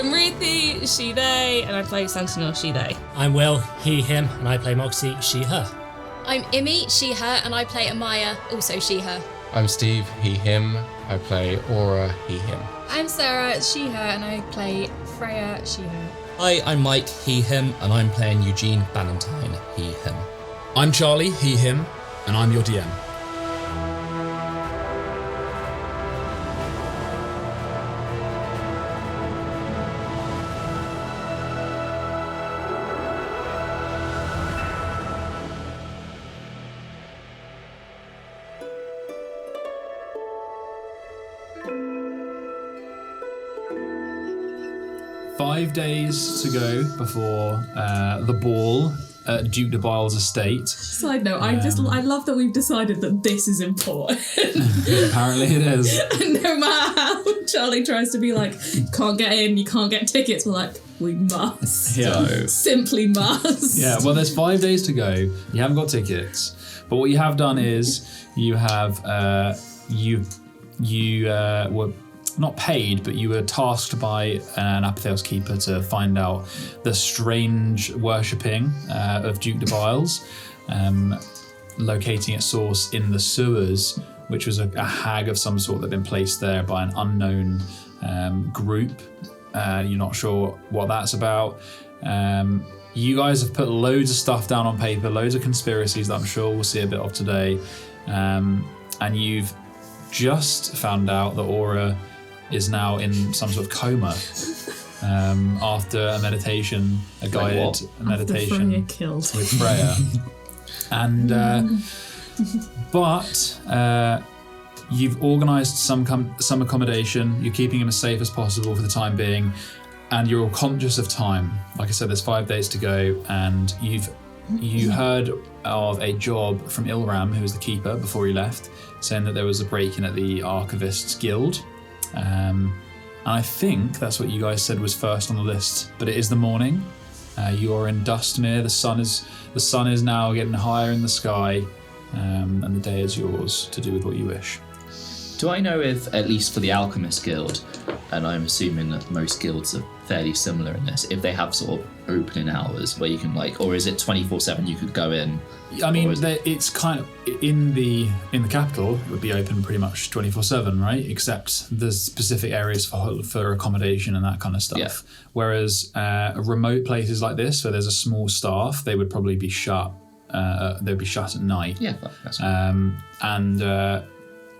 I'm Ruthie, she, they, and I play Sentinel, she, they. I'm Will, he, him, and I play Moxie, she, her. I'm Imi, she, her, and I play Amaya, also she, her. I'm Steve, he, him. I play Aura, he, him. I'm Sarah, she, her, and I play Freya, she, her. Hi, I'm Mike, he, him, and I'm playing Eugene Ballantyne, he, him. I'm Charlie, he, him, and I'm your DM. Five days to go before the ball at Duke de Bile's estate. Side note, I love that we've decided that this is important. Apparently it is. And no matter how Charlie tries to be like, can't get in, you can't get tickets, we're like, we must. Yeah. Simply must. Yeah, well, there's 5 days to go. You haven't got tickets. But what you have done is you have, you were not paid, but you were tasked by an Apatheos keeper to find out the strange worshipping of Duke de Bile's, locating its source in the sewers, which was a hag of some sort that had been placed there by an unknown group. You're not sure what that's about. You guys have put loads of stuff down on paper, loads of conspiracies that I'm sure we'll see a bit of today. And you've just found out that Aura is now in some sort of coma after a meditation, a guided meditation with Freya. And but you've organised some accommodation. You're keeping him as safe as possible for the time being, and you're all conscious of time. Like I said, there's 5 days to go, and you heard of a job from Ilram, who was the keeper before he left, saying that there was a break-in at the Archivist's guild. And I think that's what you guys said was first on the list, but it is the morning. You are in Dustmere. The sun is now getting higher in the sky, and the day is yours to do with what you wish. Do I know if, at least for the Alchemist Guild, and I'm assuming that most guilds are fairly similar in this, if they have sort of opening hours where you can or is it 24/7 you could go in? I mean, it's kind of in the capital. It would be open pretty much 24/7, right? Except there's specific areas for accommodation and that kind of stuff. Yeah. Whereas remote places like this, where there's a small staff, they would probably be shut. They'd be shut at night. Yeah, that's right.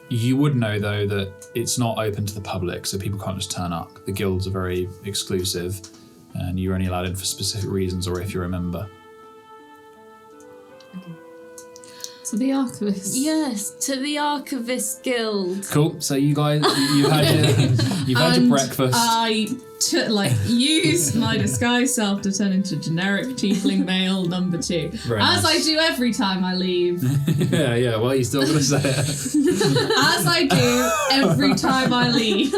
You would know, though, that it's not open to the public, so people can't just turn up. The guilds are very exclusive, and you're only allowed in for specific reasons or if you're a member. To the Archivist. Yes, to the Archivist Guild. Cool. So you guys, you've had your breakfast. I used my disguise self to turn into generic tiefling male number 2, Very as nice. I do every time I leave. Yeah. Well, you're still gonna say it. As I do every time I leave.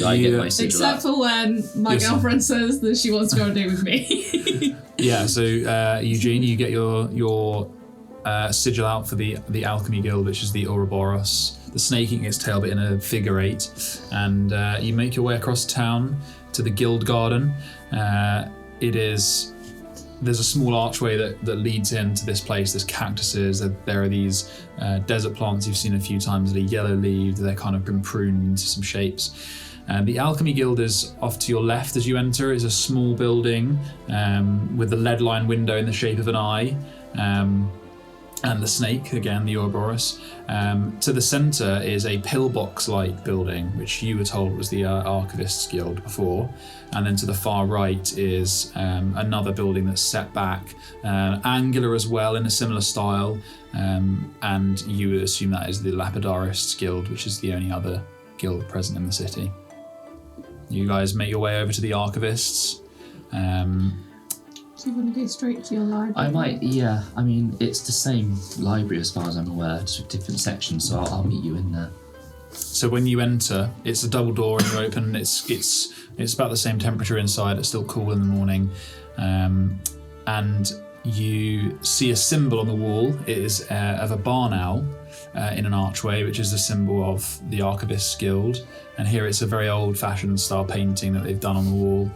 I get my sigil Except out. for when my girlfriend says that she wants to go on a date with me. Yeah. So Eugene, you get your sigil out for the Alchemy Guild, which is the Ouroboros, the snake eating its tail but in a figure 8, and you make your way across town to the Guild Garden. There's a small archway that leads into this place. There's cactuses. There are these desert plants you've seen a few times that are yellow-leaved. They're kind of been pruned into some shapes. The Alchemy Guild is off to your left as you enter. It's a small building with a lead-lined window in the shape of an eye. And the snake, again, the Ouroboros. To the centre is a pillbox-like building, which you were told was the Archivist's Guild before. And then to the far right is another building that's set back, angular as well, in a similar style. And you would assume that is the Lapidarists Guild, which is the only other guild present in the city. You guys make your way over to the Archivists. Do you want to go straight to your library? I might, yeah. I mean, it's the same library as far as I'm aware, just with different sections, so I'll meet you in there. So when you enter, it's a double door and you open. It's about the same temperature inside. It's still cool in the morning, and you see a symbol on the wall. It is of a barn owl, in an archway, which is the symbol of the Archivist Guild. And here it's a very old-fashioned style painting that they've done on the wall.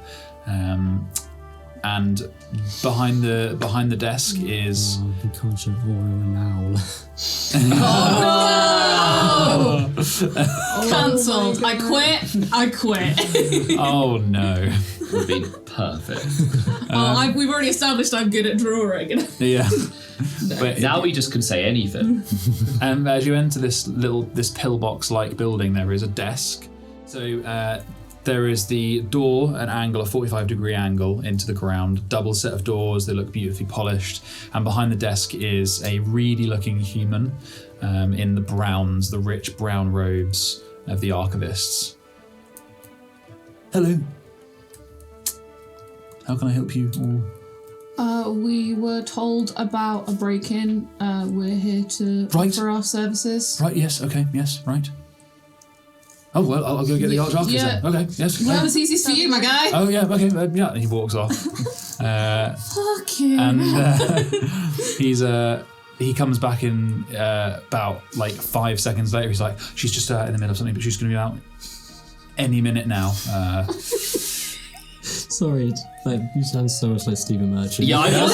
And behind the desk is. We can't show Aura an owl. Oh no! Cancelled. I quit. Oh no! Would be perfect. We've already established I'm good at drawing. Yeah. But Now we just can say anything. and as you enter this pillbox-like building, there is a desk. So there is the door, an angle, a 45-degree angle into the ground, double set of doors, they look beautifully polished, and behind the desk is a reedy-looking human in the browns, the rich brown robes of the Archivists. Hello. How can I help you all? We were told about a break-in. We're here to offer our services. Right, yes, okay, yes, right. Oh, well, I'll go get the Archivist then. Okay, yes. Well, it's easiest for you, my guy. Oh, yeah, okay, yeah, and he walks off. Fuck him. And he comes back in about like 5 seconds later. He's like, she's just in the middle of something, but she's going to be out any minute now. Sorry, you sound so much like Stephen Merchant. Yeah, I know.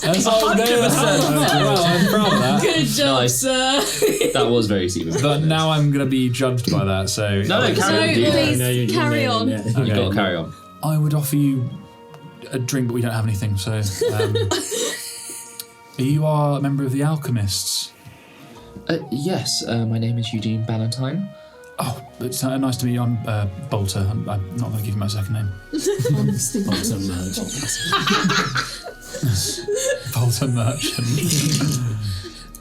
That's all I'm proud of that. Good job, Nice. sir. That was very Stephen. But now I'm going to be judged by that, so... No, carry on, dude. Please, carry on. You got to carry on. I would offer you a drink, but we don't have anything, so... you are a member of the Alchemists. Yes, my name is Eugene Ballantyne. Oh, it's nice to meet you. I'm Bolter. I'm not going to give you my second name. Bolter Merchant. Bolter Merchant.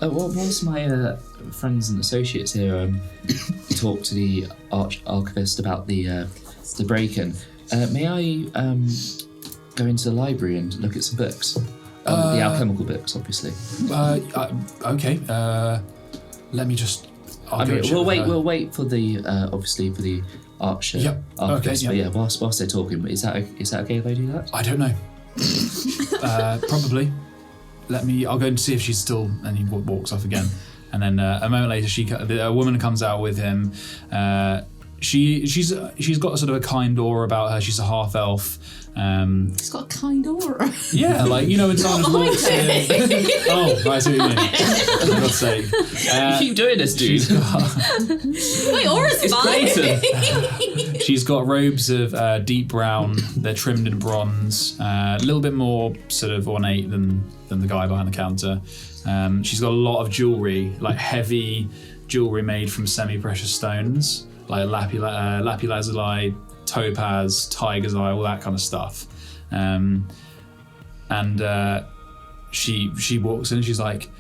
Whilst my friends and associates here talk to the Archivist about the break-in, may I go into the library and look at some books? The alchemical books, obviously. Okay. Let me just... We'll wait for the obviously for the archer. Yep. Archivist. Okay. But yeah, whilst they're talking, is that okay if I do that? I don't know. Probably. I'll go and see if she's still. And he walks off again. And then a moment later, a woman comes out with him. She's got a sort of a kind aura about her. She's a half elf. She's got a kind aura. Yeah, like when someone walks in. Oh, I see what you mean. For God's sake. You keep doing this, dude. Wait, aura's fine. She's got robes of deep brown. They're trimmed in bronze. A little bit more sort of ornate than the guy behind the counter. She's got a lot of jewelry, like heavy jewelry made from semi-precious stones, like lapis lazuli, topaz, tiger's eye, all that kind of stuff. She walks in and she's like,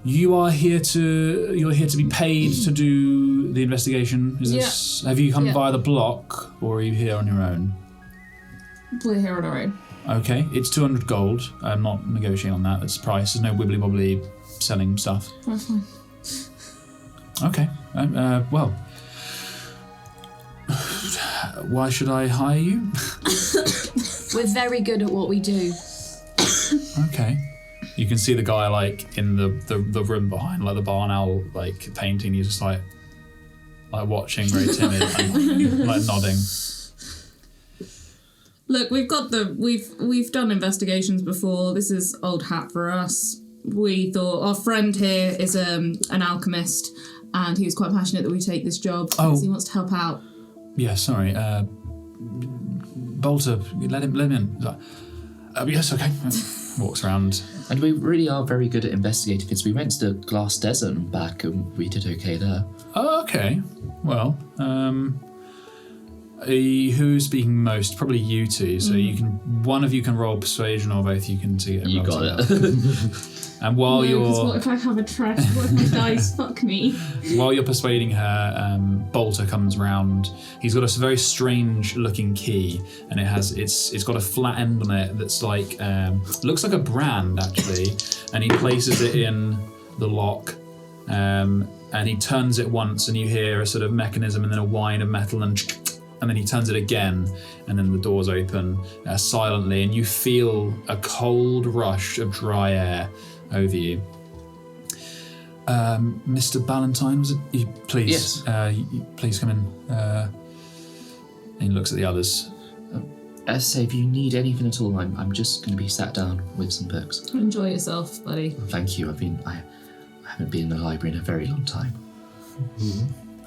You're here to be paid to do the investigation. Have you come via the block, or are you here on your own? We're here on our own. Okay, it's 200 gold. I'm not negotiating on that. That's the price. There's no wibbly wobbly selling stuff. That's fine. Okay. Well, why should I hire you? We're very good at what we do. Okay. You can see the guy like in the room behind, like the barn owl, like painting. He's just like watching, very timid, and like nodding. Look, we've done investigations before. This is old hat for us. We thought our friend here is an alchemist, and he was quite passionate that we take this job because he wants to help out. Yeah, sorry. Bolter, let him in. Like, yes, okay. Walks around. And we really are very good at investigating because we went to the Glass Desert and back, and we did okay there. Oh, okay. Well, who's speaking most? Probably you two. So one of you can roll persuasion, or both you can get. You got it. And while what if I have a trash? What if my dice fuck me? While you're persuading her, Bolter comes round. He's got a very strange looking key, and it's got a flat end on it that's like looks like a brand actually. And he places it in the lock, and he turns it once, and you hear a sort of mechanism, and then a whine of metal, and then he turns it again, and then the doors open silently, and you feel a cold rush of dry air over you. Mr. Ballantyne, was it? Please, Yes. Please come in. And he looks at the others. As I say, if you need anything at all, I'm just going to be sat down with some books. Enjoy yourself, buddy. Thank you. I haven't been in the library in a very long time.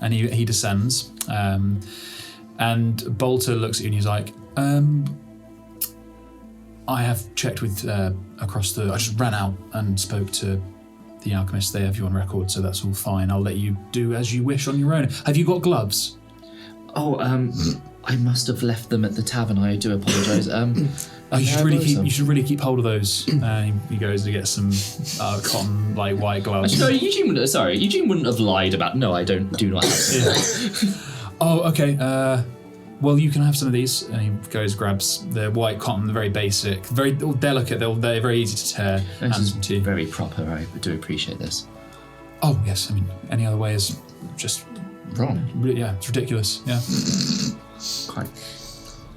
And he descends. And Bolter looks at you and he's like, I have checked with across the... I just ran out and spoke to the alchemist. They have you on record, so that's all fine. I'll let you do as you wish on your own. Have you got gloves? Oh, I must have left them at the tavern. I do apologise. You should really keep hold of those. He goes to get some cotton, like white gloves. No, Eugene wouldn't have lied about. No, I do not have them. Oh, okay. Well, you can have some of these. And he goes, grabs the white cotton, the very basic, very delicate. They're very easy to tear. This is very proper. I do appreciate this. Oh yes, I mean, any other way is just wrong. Yeah, it's ridiculous. Yeah. Quite.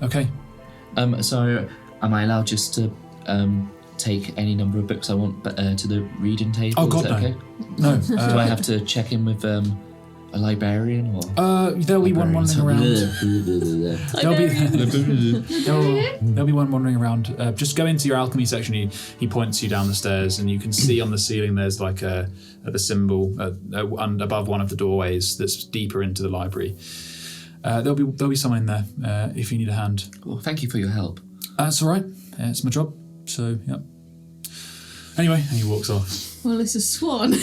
Okay. So, am I allowed just to take any number of books I want to the reading table? Oh God, is that no. okay? No. Do I have to check in with a librarian or? There'll be one wandering around. There'll be one wandering around. Just go into your alchemy section. He points you down the stairs, and you can see on the ceiling there's like the symbol above one of the doorways that's deeper into the library. There'll be someone in there if you need a hand. Well, thank you for your help. That's all right. It's my job. So yeah. Anyway, and he walks off. Well, it's a swan.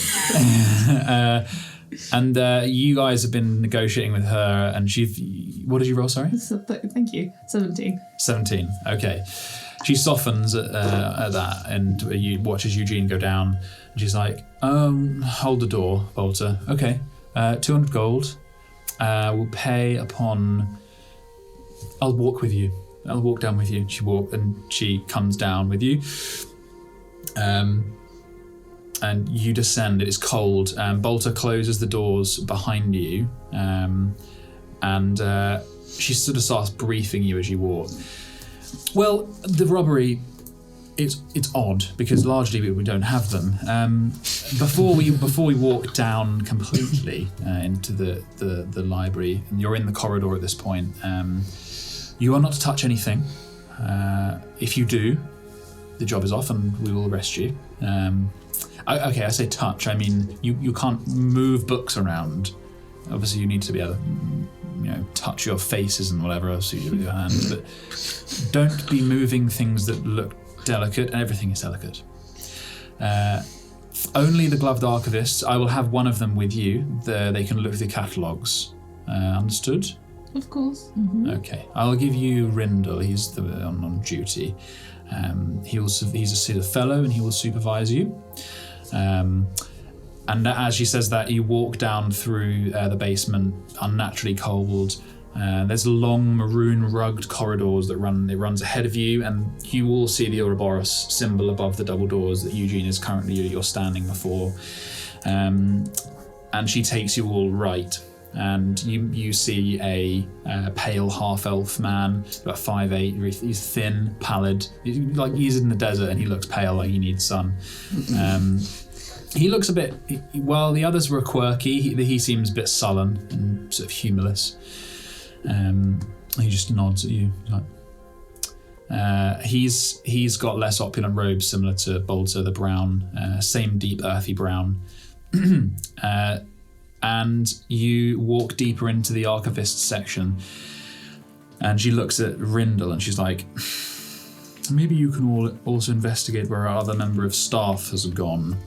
And you guys have been negotiating with her, and what did you roll, sorry? Thank you. 17. 17, okay. She softens at that, and you watches Eugene go down, and she's like, hold the door, Bolter. Okay, 200 gold. We'll pay upon... I'll walk with you. I'll walk down with you. She comes down with you. And you descend. It is cold. Bolter closes the doors behind you, and she sort of starts briefing you as you walk. Well, the robbery, it's odd because largely we don't have them. Before we walk down completely into the library, and you're in the corridor at this point, you are not to touch anything. If you do, the job is off and we will arrest you. Okay, I say touch. I mean, you can't move books around. Obviously, you need to be able to, touch your faces and whatever else you do with your hands. But don't be moving things that look delicate. And everything is delicate. Only the gloved archivists. I will have one of them with you. They can look through the catalogues. Understood? Of course. Mm-hmm. Okay, I'll give you Rindle. He's on duty. He's a sort of fellow, and he will supervise you. And as she says that, you walk down through the basement, unnaturally cold. There's long maroon rugged corridors that runs ahead of you, and you will see the Ouroboros symbol above the double doors that Eugene is currently you're standing before. And she takes you all right. And you see a pale half-elf man, about 5'8". He's thin, pallid. He's in the desert and he looks pale, like he needs sun. He looks a bit... While the others were quirky, he seems a bit sullen and sort of humorless. He just nods at you. He's got less opulent robes similar to Bolter, the brown, same deep earthy brown. And you walk deeper into the archivist section, and she looks at Rindle and she's like, maybe you can also investigate where our other member of staff has gone.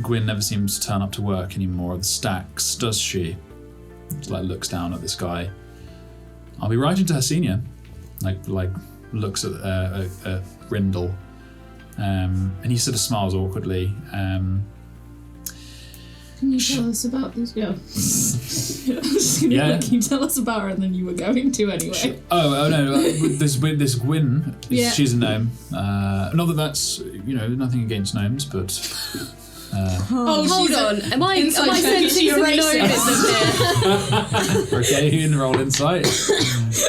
Gwyn never seems to turn up to work anymore at the stacks, does she? She looks down at this guy. I'll be writing to her senior. Looks at Rindle, and he sort of smiles awkwardly. Can you tell us about this? Yeah. I was just going to let you tell us about her, and then you were going to anyway. Oh no, this Gwyn, yeah. She's a gnome. Not that that's, nothing against gnomes, but Hold on. Am I Inside check, is sensing she a some racist? gnomism here? Okay, you can roll insight.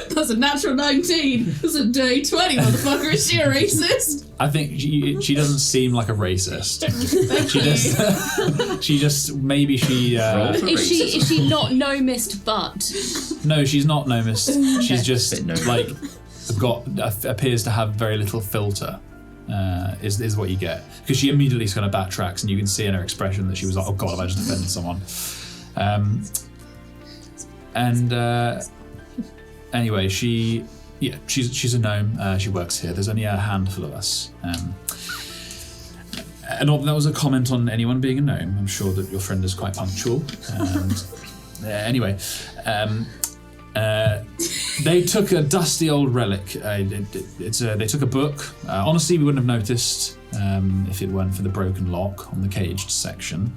That's a natural 19. That's a dirty 20, motherfucker. Is she a racist? I think she doesn't seem like a racist. She just maybe she. Is she not gnomist but? No, she's not gnomist. She's just Bit like appears to have very little filter. Is what you get, because she immediately kind of backtracks, and you can see in her expression that she was like, "Oh God, have I just offended someone?" Anyway, she's a gnome. She works here. There's only a handful of us. And that was a comment on anyone being a gnome. I'm sure that your friend is quite punctual. Anyway. They took a dusty old relic. They took a book. Honestly, we wouldn't have noticed if it weren't for the broken lock on the caged section.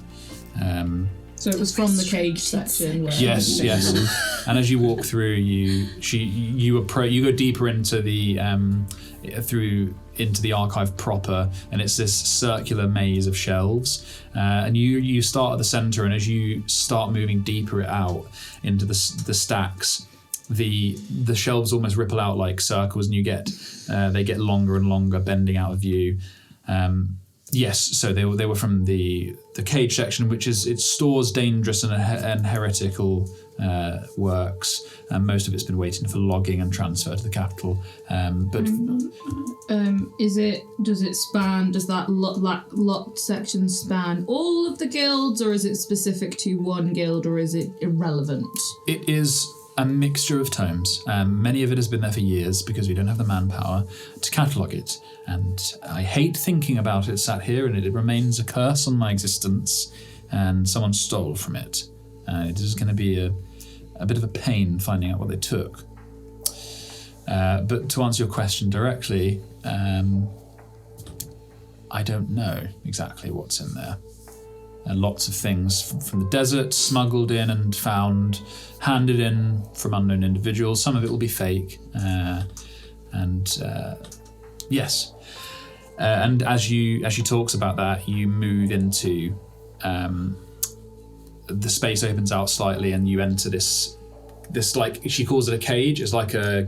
So it was from the cage section. Where Yes. And as you walk through, you go deeper into the into the archive proper, and it's this circular maze of shelves. And you start at the center, and as you start moving deeper out into the stacks, the shelves almost ripple out like circles, and they get longer and longer, bending out of view. Yes, so they were from the cage section, which it stores dangerous and heretical works, and most of it's been waiting for logging and transfer to the capital. Does that locked section span all of the guilds, or is it specific to one guild, or is it irrelevant? It is a mixture of tomes. Many of it has been there for years because we don't have the manpower to catalogue it. And I hate thinking about it sat here, and it remains a curse on my existence, and someone stole from it. It is going to be a bit of a pain finding out what they took. But to answer your question directly, I don't know exactly what's in there. Lots of things from the desert, smuggled in and found, handed in from unknown individuals. Some of it will be fake. Yes. And as she talks about that, you move into the space opens out slightly, and you enter this like, she calls it a cage. It's like a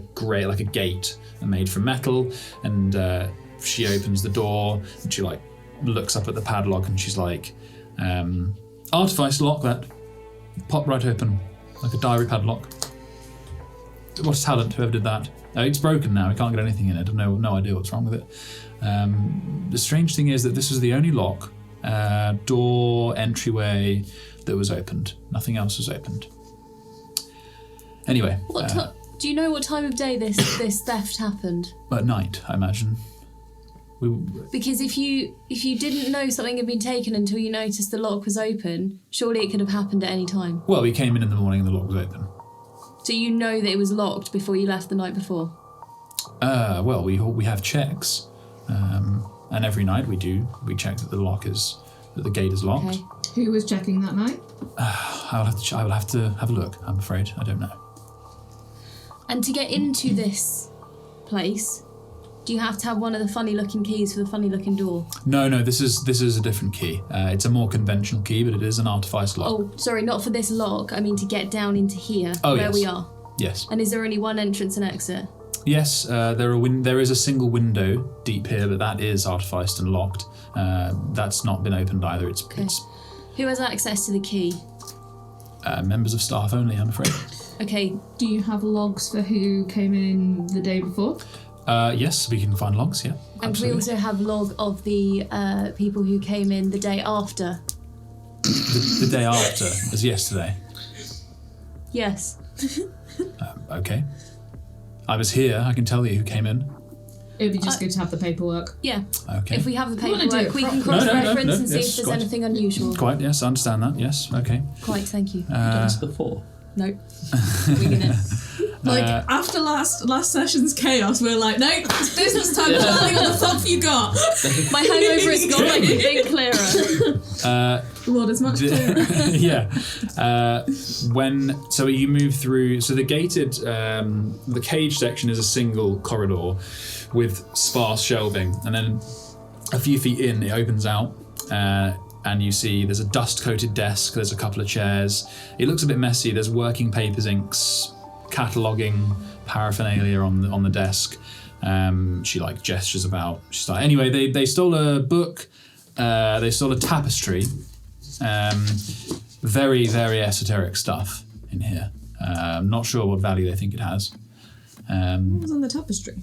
gate made from metal, and she opens the door, and she like looks up at the padlock, and she's like, artifice lock that. Pop right open, like a diary padlock. What a talent, whoever did that. It's broken now, we can't get anything in it. I've no idea what's wrong with it. The strange thing is that this was the only lock, door, entryway that was opened. Nothing else was opened. Anyway. Do you know what time of day this theft happened? At night, I imagine. Because if you didn't know something had been taken until you noticed the lock was open, surely it could have happened at any time. Well, we came in the morning and the lock was open. So you know that it was locked before you left the night before? Well, we have checks, and every night we check that the gate is locked. Okay. Who was checking that night? I will have to have a look. I'm afraid I don't know. And to get into this place, do you have to have one of the funny-looking keys for the funny-looking door? No. This is a different key. It's a more conventional key, but it is an artifice lock. Oh, sorry, not for this lock. I mean to get down into here, where we are. Yes. And is there only one entrance and exit? Yes. There is a single window deep here, but that is artificed and locked. That's not been opened either. It's Who has access to the key? Members of staff only, I'm afraid. Okay. Do you have logs for who came in the day before? Yes, we can find logs, yeah. And we also have log of the people who came in the day after. The day after was yesterday. Yes. Okay. I was here, I can tell you who came in. It would be just good to have the paperwork. Yeah. Okay. If we have the wanna do paperwork, it we can properly. cross-reference and see yes, if there's quite. anything unusual. Quite, yes, I understand that, yes, okay. Quite, thank you. done this before. Nope. Winging it. After last session's chaos, we're like, no, it's business time, Charlie, what the fuck have you got? My hangover has got like a bit clearer. Lord, it's much clearer. Yeah. So you move through, so the gated, the cage section is a single corridor with sparse shelving, and then a few feet in, it opens out and you see there's a dust-coated desk, there's a couple of chairs. It looks a bit messy. There's working papers, inks, cataloguing paraphernalia on the desk. She like gestures about. She's like, anyway, they stole a book. They stole a tapestry. Very, very esoteric stuff in here. I'm not sure what value they think it has. What was on the tapestry?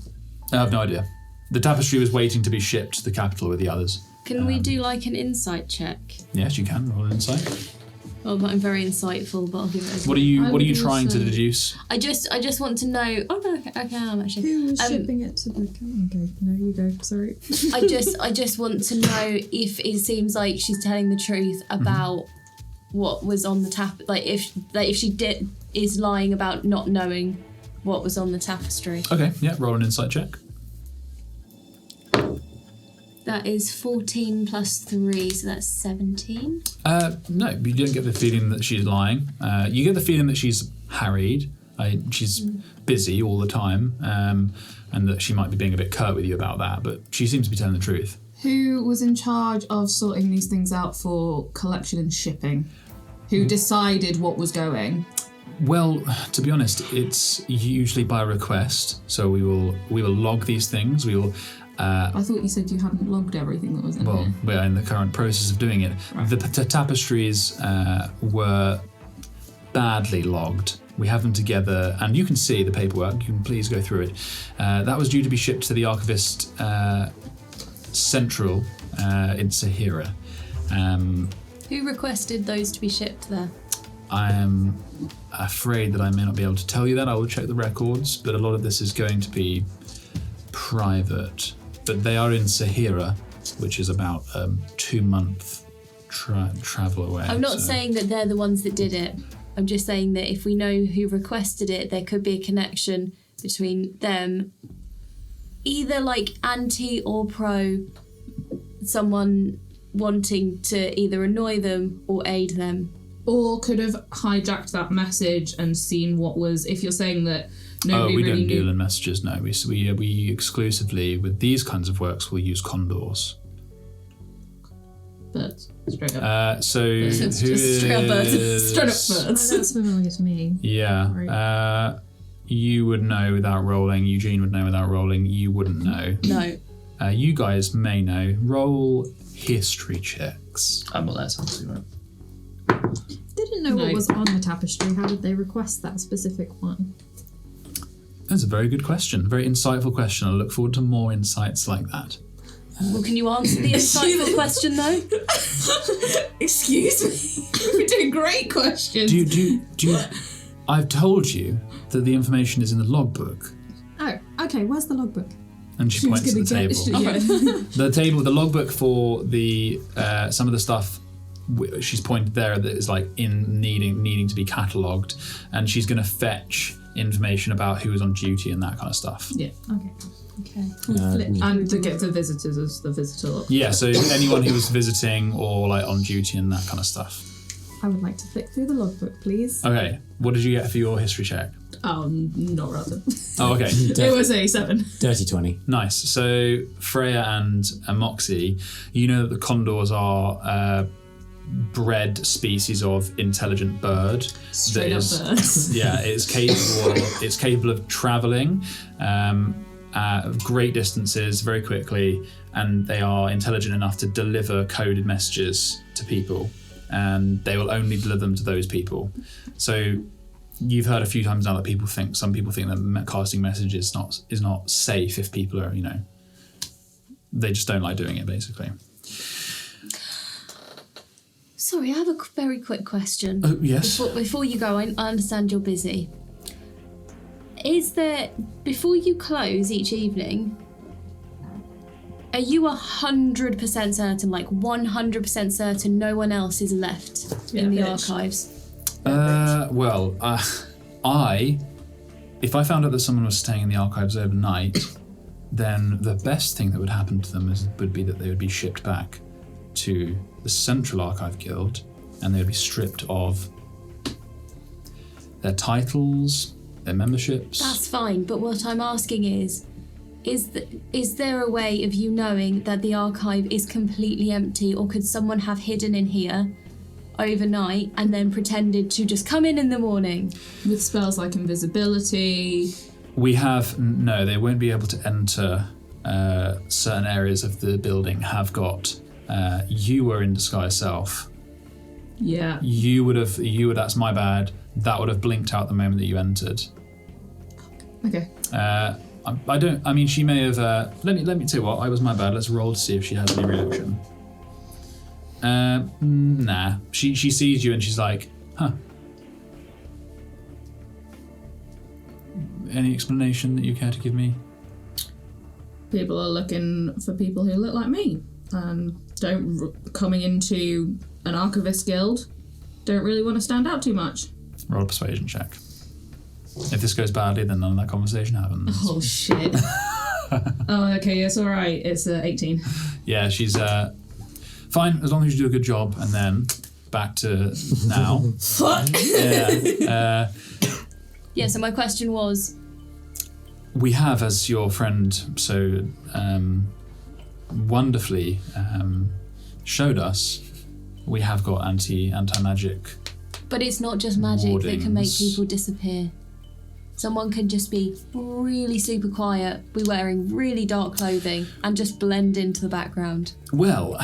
I have no idea. The tapestry was waiting to be shipped to the capital with the others. Can we do like an insight check? Yes, you can roll an insight. Oh, but I'm very insightful, but I'll give it a go. What are you trying to deduce? I just want to know. Oh no, okay, I'm actually. Who was shipping it to the? Okay, no, you go. Sorry. I just want to know if it seems like she's telling the truth about what was on the like if she is lying about not knowing what was on the tapestry. Okay, yeah, roll an insight check. That is 14 plus 3, so that's 17. No, you don't get the feeling that she's lying. You get the feeling that she's harried. She's busy all the time, and that she might be being a bit curt with you about that, but she seems to be telling the truth. Who was in charge of sorting these things out for collection and shipping? Who decided what was going? Well, to be honest, it's usually by request. So we will log these things. We will. I thought you said you hadn't logged everything that was in Well, here. we're in the current process of doing it. Right. The tapestries were badly logged. We have them together, and you can see the paperwork. You can please go through it. That was due to be shipped to the Archivist Central in Sahira. Who requested those to be shipped there? I am afraid that I may not be able to tell you that. I will check the records, but a lot of this is going to be private. But they are in Sahira, which is about 2-month travel away. I'm not saying that they're the ones that did it. I'm just saying that if we know who requested it, there could be a connection between them, either like anti or pro, someone wanting to either annoy them or aid them. Or could have hijacked that message and seen what was, if you're saying that nobody we really don't knew. deal in messages, no. We exclusively, with these kinds of works, will use condors. Birds, straight up. So who It's just straight up birds. is... Straight up Oh, birds. that's familiar to me. Yeah. Right. You would know without rolling. Eugene would know without rolling. You wouldn't know. No. You guys may know. Roll history checks. I'm not there, so I'll do it. They didn't know No. what was on the tapestry. How did they request that specific one? That's a very good question. Very insightful question. I look forward to more insights like that. Well, can you answer the insightful question though? Excuse me. We're doing great questions. Do you? I've told you that the information is in the logbook. Oh, okay. Where's the logbook? And she points to the table. The logbook for the some of the stuff. She's pointed there that is like in needing to be catalogued, and she's going to fetch information about who was on duty and that kind of stuff. Yeah. Okay. And to get the visitors as the visitor. Yeah, so anyone who was visiting or like on duty and that kind of stuff. I would like to flick through the logbook, please. Okay, what did you get for your history check? Not rather. Oh, okay. It was a 7. Dirty 20. Nice. So Freya and Moxie, you know that the condors are bred species of intelligent bird. Straight up birds. Yeah, it's capable of travelling great distances very quickly, and they are intelligent enough to deliver coded messages to people, and they will only deliver them to those people. So you've heard a few times now that some people think that casting messages is not safe if people are, they just don't like doing it, basically. Sorry, I have a very quick question. Oh, yes. Before you go, I understand you're busy. Is there, before you close each evening, are you 100% certain, like 100% certain no one else is left in the archives? If I found out that someone was staying in the archives overnight, then the best thing that would happen to them would be that they would be shipped back to the Central Archive Guild, and they would be stripped of their titles, their memberships. That's fine, but what I'm asking is, Is there a way of you knowing that the archive is completely empty, or could someone have hidden in here overnight and then pretended to just come in the morning? With spells like invisibility. We have no. They won't be able to enter certain areas of the building. Have got. You were in disguise self. Yeah. You would. That's my bad. That would have blinked out the moment that you entered. Okay. I don't. I mean, she may have. Let me tell you what. I was my bad. Let's roll to see if she has any reaction. Nah. She sees you and she's like, huh. Any explanation that you care to give me? People are looking for people who look like me, and coming into an archivist guild, don't really want to stand out too much. Roll a persuasion check. If this goes badly, then none of that conversation happens. Oh shit. Oh, okay, it's all right. It's 18. Yeah, she's fine as long as you do a good job, and then back to now. Fuck. Yeah. Yeah. So my question was. We have, as your friend so wonderfully showed us, we have got anti-magic. But it's not just magic that can make wardings. people disappear. Someone can just be really super quiet, be wearing really dark clothing, and just blend into the background. Well,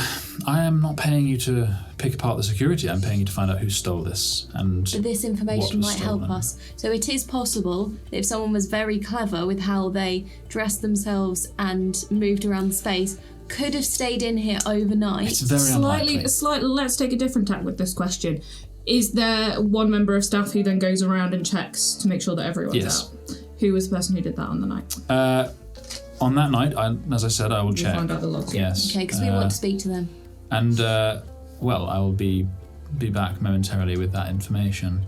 I am not paying you to pick apart the security. I'm paying you to find out who stole this and But this information what was might help stolen. us. So it is possible that if someone was very clever with how they dressed themselves and moved around the space, could have stayed in here overnight. It's very unlikely. Slightly. Let's take a different tack with this question. Is there one member of staff who then goes around and checks to make sure that everyone's Yes. out? Who was the person who did that on the night? On that night, as I said, I will We'll check. find out the logs. Yes. Okay, because we want to speak to them. And well, I will be back momentarily with that information.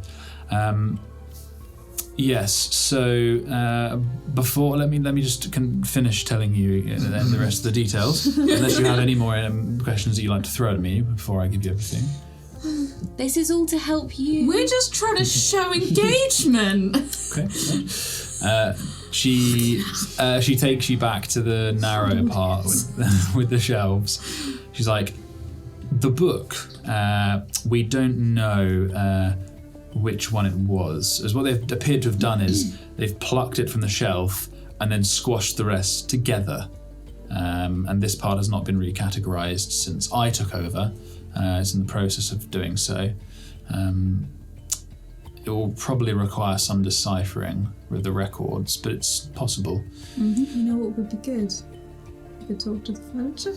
Yes. So before, let me just finish telling you the rest of the details, unless you have any more questions that you'd like to throw at me before I give you everything. This is all to help you. We're just trying to show engagement. Okay. She takes you back to the narrow part with the shelves. She's like, the book. We don't know which one it was. As what they've appeared to have done is they've plucked it from the shelf and then squashed the rest together. And this part has not been recategorized since I took over. It's in the process of doing so. It will probably require some deciphering with the records, but it's possible. You know what would be good? You could talk to the furniture.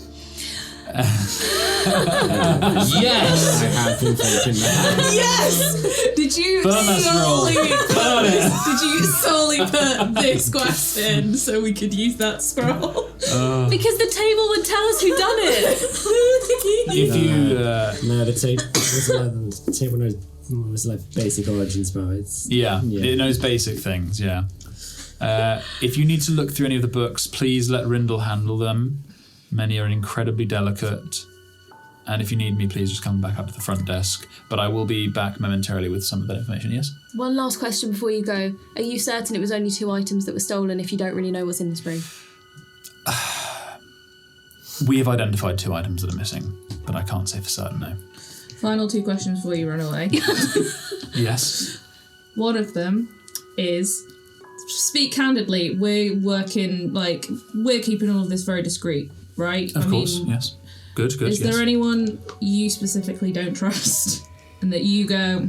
Yes! I have been thinking that. Yes! Did you Burn that scroll. Burn it! Did you solely put this quest in so we could use that scroll? Because the table would tell us who done it. If you... No, the table was like basic origins, bro. Yeah, it knows basic things, yeah. If you need to look through any of the books, please let Rindle handle them. Many are incredibly delicate. And if you need me, please just come back up to the front desk. But I will be back momentarily with some of that information, yes? One last question before you go. Are you certain it was only 2 items that were stolen if you don't really know what's in this room? We have identified 2 items that are missing, but I can't say for certain, no. Final 2 questions before you run away. Yes? One of them is, speak candidly, we're keeping all of this very discreet, right? Of course, yes. Good, Is yes. there anyone you specifically don't trust and that you go,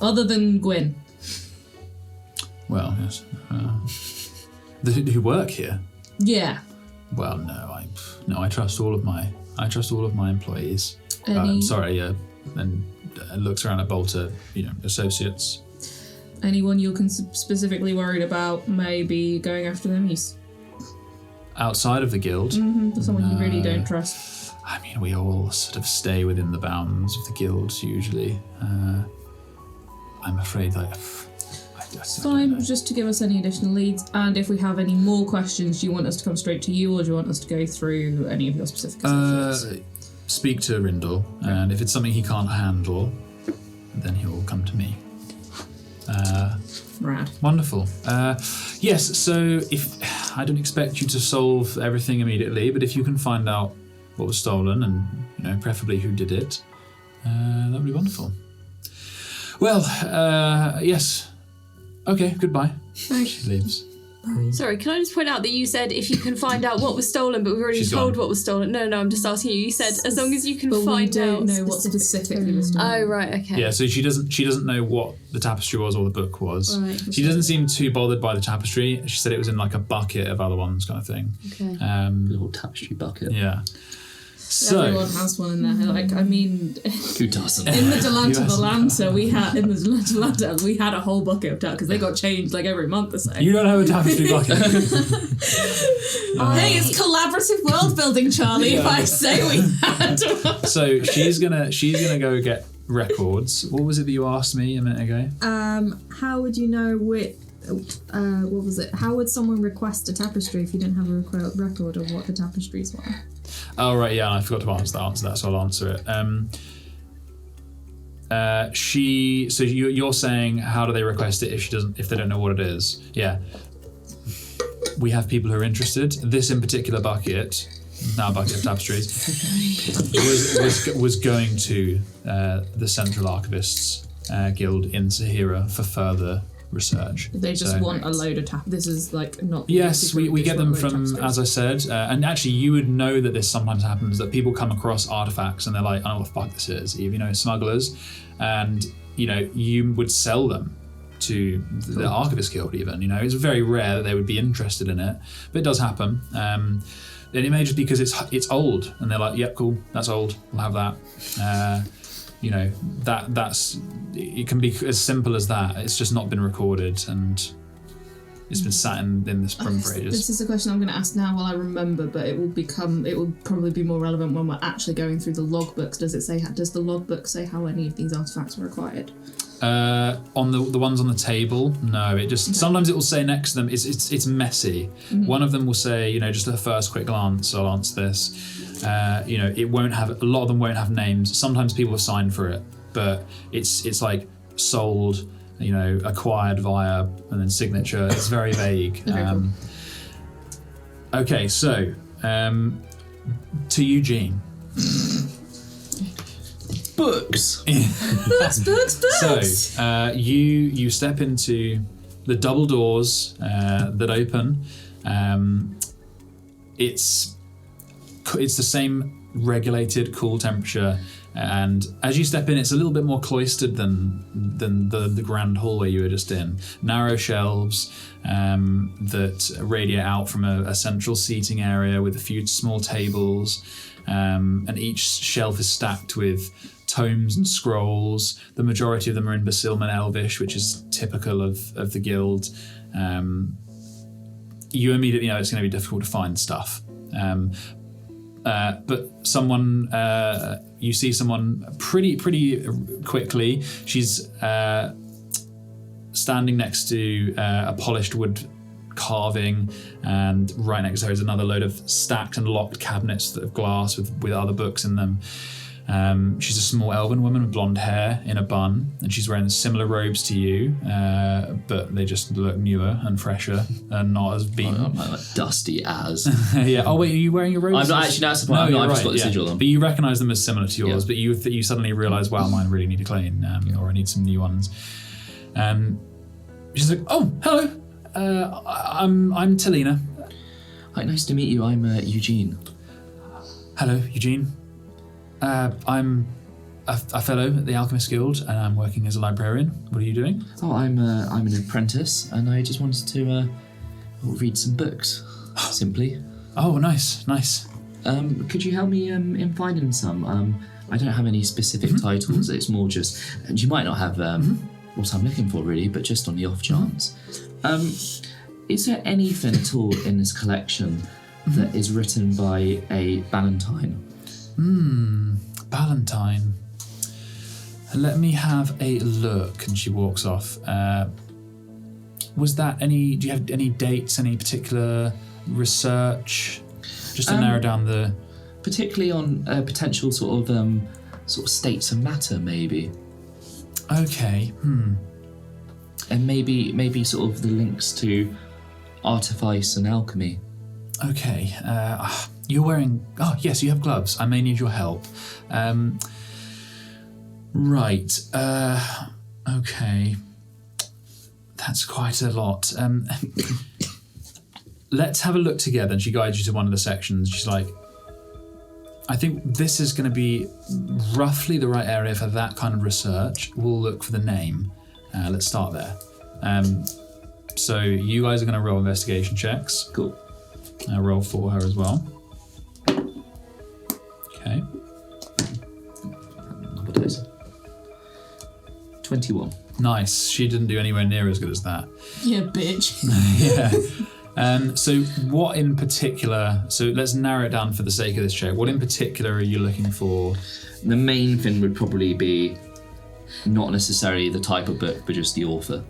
other than Gwyn? Well, yes. Who work here? Yeah. Well, no, I trust all of my employees. Any- and looks around at Bolter, associates. Anyone you're specifically worried about maybe going after them? He's Outside of the guild, someone you really don't trust. I mean, we all sort of stay within the bounds of the guild usually. I'm afraid that I don't Fine, know. just to give us any additional leads, and if we have any more questions, do you want us to come straight to you, or do you want us to go through any of your specific associates? Speak to Rindle, and if it's something he can't handle, then he'll come to me. Rad. Wonderful. Yes, so if I don't expect you to solve everything immediately, but if you can find out what was stolen and, preferably who did it, that would be wonderful. Well, yes. Okay, goodbye. Thanks. She leaves. Sorry, can I just point out that you said if you can find out what was stolen, but we've already She's told gone. what was stolen. No, I'm just asking you. You said as long as you can But we find don't out. know what specifically was stolen. Oh, right, okay. Yeah, so she doesn't know what the tapestry was or the book was. Right. She doesn't seem too bothered by the tapestry. She said it was in like a bucket of other ones kind of thing. Okay. Little tapestry bucket. Yeah. So Everyone has one in there. Like, I mean, Who doesn't? in the Delanta, we had a whole bucket of because they got changed like every month or so. you don't have a tapestry bucket. Hey, it's collaborative world building, Charlie. If I say we had one. So she's gonna go get records. What was it that you asked me a minute ago? How would you know what was it? How would someone request a tapestry if you didn't have a record of what the tapestries were? Oh right, yeah, I forgot to answer that, so I'll answer it. So you're saying how do they request it if they don't know what it is? Yeah. We have people who are interested. This in particular bucket, now a bucket of tapestries, was going to the Central Archivists Guild in Sahira for further research. They just want a load of This is like not. Yes, we get them from, as I said, and actually you would know that this sometimes happens, that people come across artifacts and they're like, I don't know what the fuck this is, smugglers, and you would sell them to the Archivist Guild even, it's very rare that they would be interested in it, but it does happen. And it may just be because it's old and they're like, yep, cool, that's old, we'll have that. That's it can be as simple as that. It's just not been recorded and it's been sat in this room for ages. This is a question I'm going to ask now while I remember, but it will probably be more relevant when we're actually going through the logbooks. Does the logbook say how any of these artifacts were acquired? On the ones on the table, no. It just sometimes it will say next to them. It's messy. Mm-hmm. One of them will say, just at a first quick glance, I'll answer this. It won't have, a lot of them won't have names. Sometimes people have signed for it, but it's like sold, acquired via, and then signature. It's very vague. Cool. Okay, so to Eugene. Books. Books. So you step into the double doors that open. It's the same regulated cool temperature, and as you step in, it's a little bit more cloistered than the grand hallway you were just in. Narrow shelves that radiate out from a central seating area with a few small tables, and each shelf is stacked with tomes and scrolls. The majority of them are in Basilman Elvish, which is typical of the guild. You immediately know it's going to be difficult to find stuff. But you see someone pretty quickly. She's standing next to a polished wood carving, and right next to her is another load of stacked and locked cabinets of glass with other books in them. She's a small elven woman with blonde hair in a bun, and she's wearing similar robes to you, but they just look newer and fresher and not as beaten. I'm like dusty as. Yeah. Oh wait, are you wearing your robes? I'm not actually. That's the point. No, I've right, just got the sigil on. But you recognise them as similar to yours. Yeah. But you suddenly realise, wow, mine really need to clean, or I need some new ones. She's like, oh, hello. I'm Talina. Hi, nice to meet you. I'm Eugene. Hello, Eugene. I'm a fellow at the Alchemist Guild, and I'm working as a librarian. What are you doing? Oh, I'm an apprentice, and I just wanted to read some books, simply. Oh, nice. Could you help me in finding some? I don't have any specific titles. It's more just, and you might not have what I'm looking for really, but just on the off chance. Is there anything at all in this collection that is written by a Valentine? Valentine. Let me have a look. And she walks off. Was that do you have any dates, any particular research? Just to narrow down the... Particularly on potential sort of states of matter, maybe. Okay, And maybe sort of the links to artifice and alchemy. Okay. You're wearing... Oh, yes, you have gloves. I may need your help. Right. Okay. That's quite a lot. Let's have a look together. And she guides you to one of the sections. She's like, I think this is going to be roughly the right area for that kind of research. We'll look for the name. Let's start there. So you guys are going to roll investigation checks. Cool. Roll for her as well. Okay. Number dice. 21. Nice. She didn't do anywhere near as good as that. Yeah, bitch. Yeah. So what in particular, so let's narrow it down for the sake of this check. What in particular are you looking for? The main thing would probably be not necessarily the type of book, but just the author.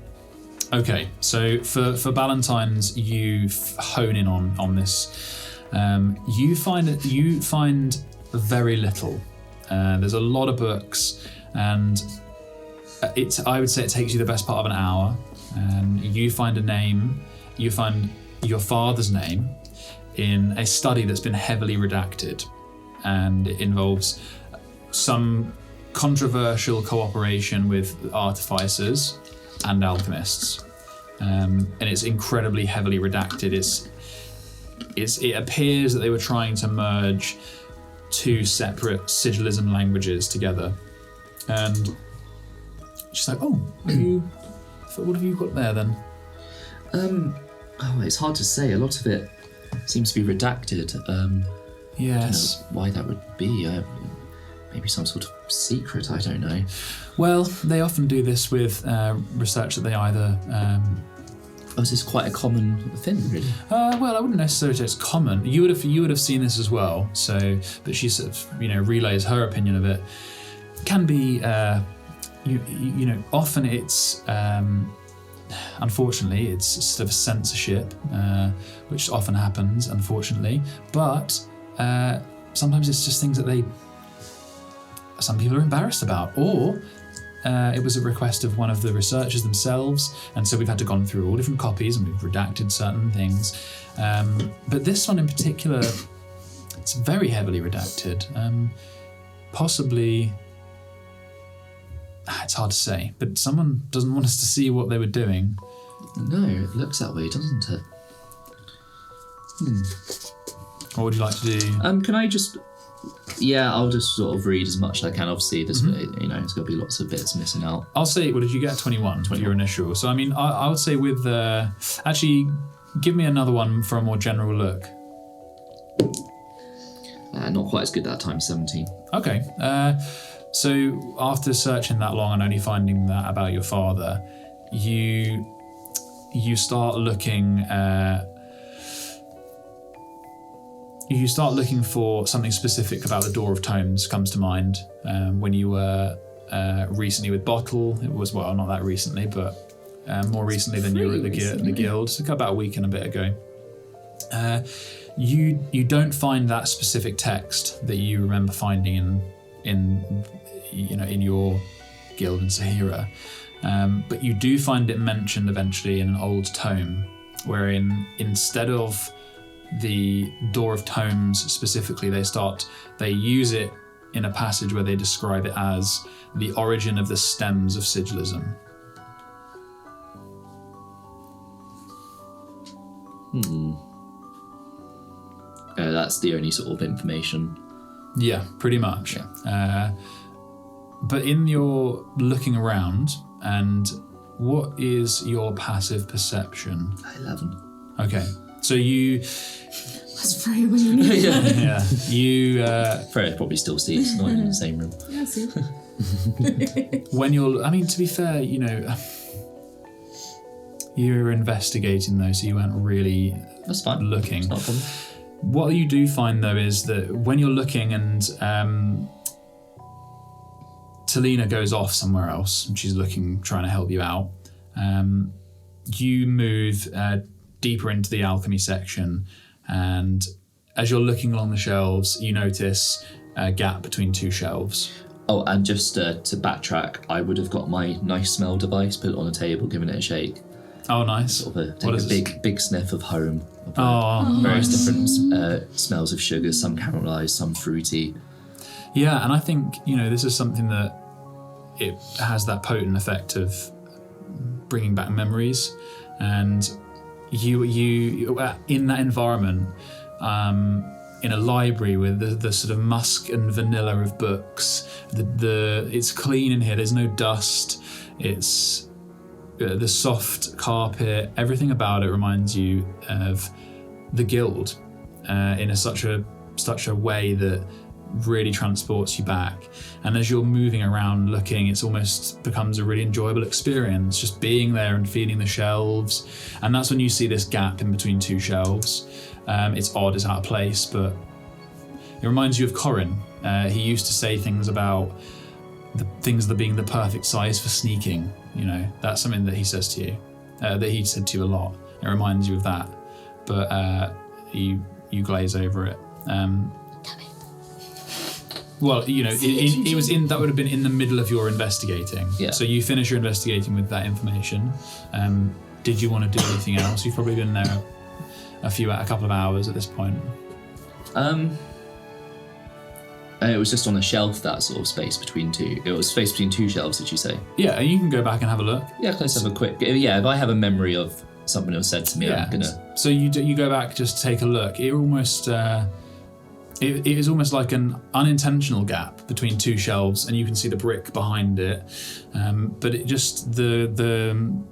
Okay, so for Ballantyne's, you hone in on this. You find very little. There's a lot of books, and I would say it takes you the best part of an hour. You find a name. You find your father's name in a study that's been heavily redacted, and it involves some controversial cooperation with artificers and alchemists, and it's incredibly heavily redacted. It appears that they were trying to merge two separate sigillism languages together, and she's like, "Oh, what have you got there then?" It's hard to say. A lot of it seems to be redacted. Yes. I don't know why that would be. Maybe some sort of secret. I don't know. Well, they often do this with research that they either. Is this quite a common thing, really? Well, I wouldn't necessarily say it's common. You would have seen this as well. So, but she sort of relays her opinion of it. Can be, often it's. Unfortunately, it's sort of censorship, which often happens, unfortunately. But sometimes it's just things that some people are embarrassed about, or it was a request of one of the researchers themselves, and so we've had to gone through all different copies and we've redacted certain things. But this one in particular, it's very heavily redacted. Possibly. It's hard to say, but someone doesn't want us to see what they were doing. No, it looks that way, doesn't it? What would you like to do? Can I just... Yeah, I'll just sort of read as much as I can. Obviously, there's there's going to be lots of bits missing out. I'll say, what did you get? 21 for your initial. So, I mean, I would say with... actually, give me another one for a more general look. Not quite as good that time, 17. Okay. So after searching that long and only finding that about your father, you start looking. You start looking for something specific about the Door of Tomes comes to mind. When you were recently with Bottle, it was not that recently, but more recently than you were at the guild, so about a week and a bit ago. You don't find that specific text that you remember finding in your guild in Sahira, but you do find it mentioned eventually in an old tome, wherein instead of the Door of Tomes specifically, they use it in a passage where they describe it as the origin of the stems of sigillism. That's the only sort of information. Yeah, pretty much. Yeah. But in your looking around, and what is your passive perception? 11. Okay, so you... That's Freya when you need her. Yeah, you... Freya probably still sees, not in the same room. Yeah, I see. When you're... I mean, to be fair, you're investigating though, so you weren't really That's fine. looking. It's not a problem. What you do find though is that when you're looking and Talina goes off somewhere else and she's trying to help you out, you move deeper into the alchemy section, and as you're looking along the shelves, you notice a gap between two shelves. Oh, and just to backtrack, I would have got my nice smell device, put it on a table, given it a shake. Oh, nice. Sort of take a big sniff of home. Various different smells of sugar, some caramelized, some fruity. Yeah, and I think, this is something that it has that potent effect of bringing back memories. And you in that environment, in a library with the sort of musk and vanilla of books, it's clean in here, there's no dust, it's the soft carpet, everything about it reminds you of the guild in such a way that really transports you back. And as you're moving around looking, it's almost becomes a really enjoyable experience, just being there and feeling the shelves. And that's when you see this gap in between two shelves. It's odd, it's out of place, but it reminds you of Corin. He used to say things about the things that being the perfect size for sneaking. That's something that he says to you, that he said to you a lot. It reminds you of that, but you glaze over it. Well, it was that would have been in the middle of your investigating. Yeah. So you finish your investigating with that information. Did you want to do anything else? You've probably been there a couple of hours at this point. It was just on a shelf, that sort of space between two. It was space between two shelves, did you say? Yeah, and you can go back and have a look. Yeah, let's have a quick. Yeah, if I have a memory of something that was said to me, I'm gonna. So you go back just to take a look. It almost it is almost like an unintentional gap between two shelves, and you can see the brick behind it. But it just the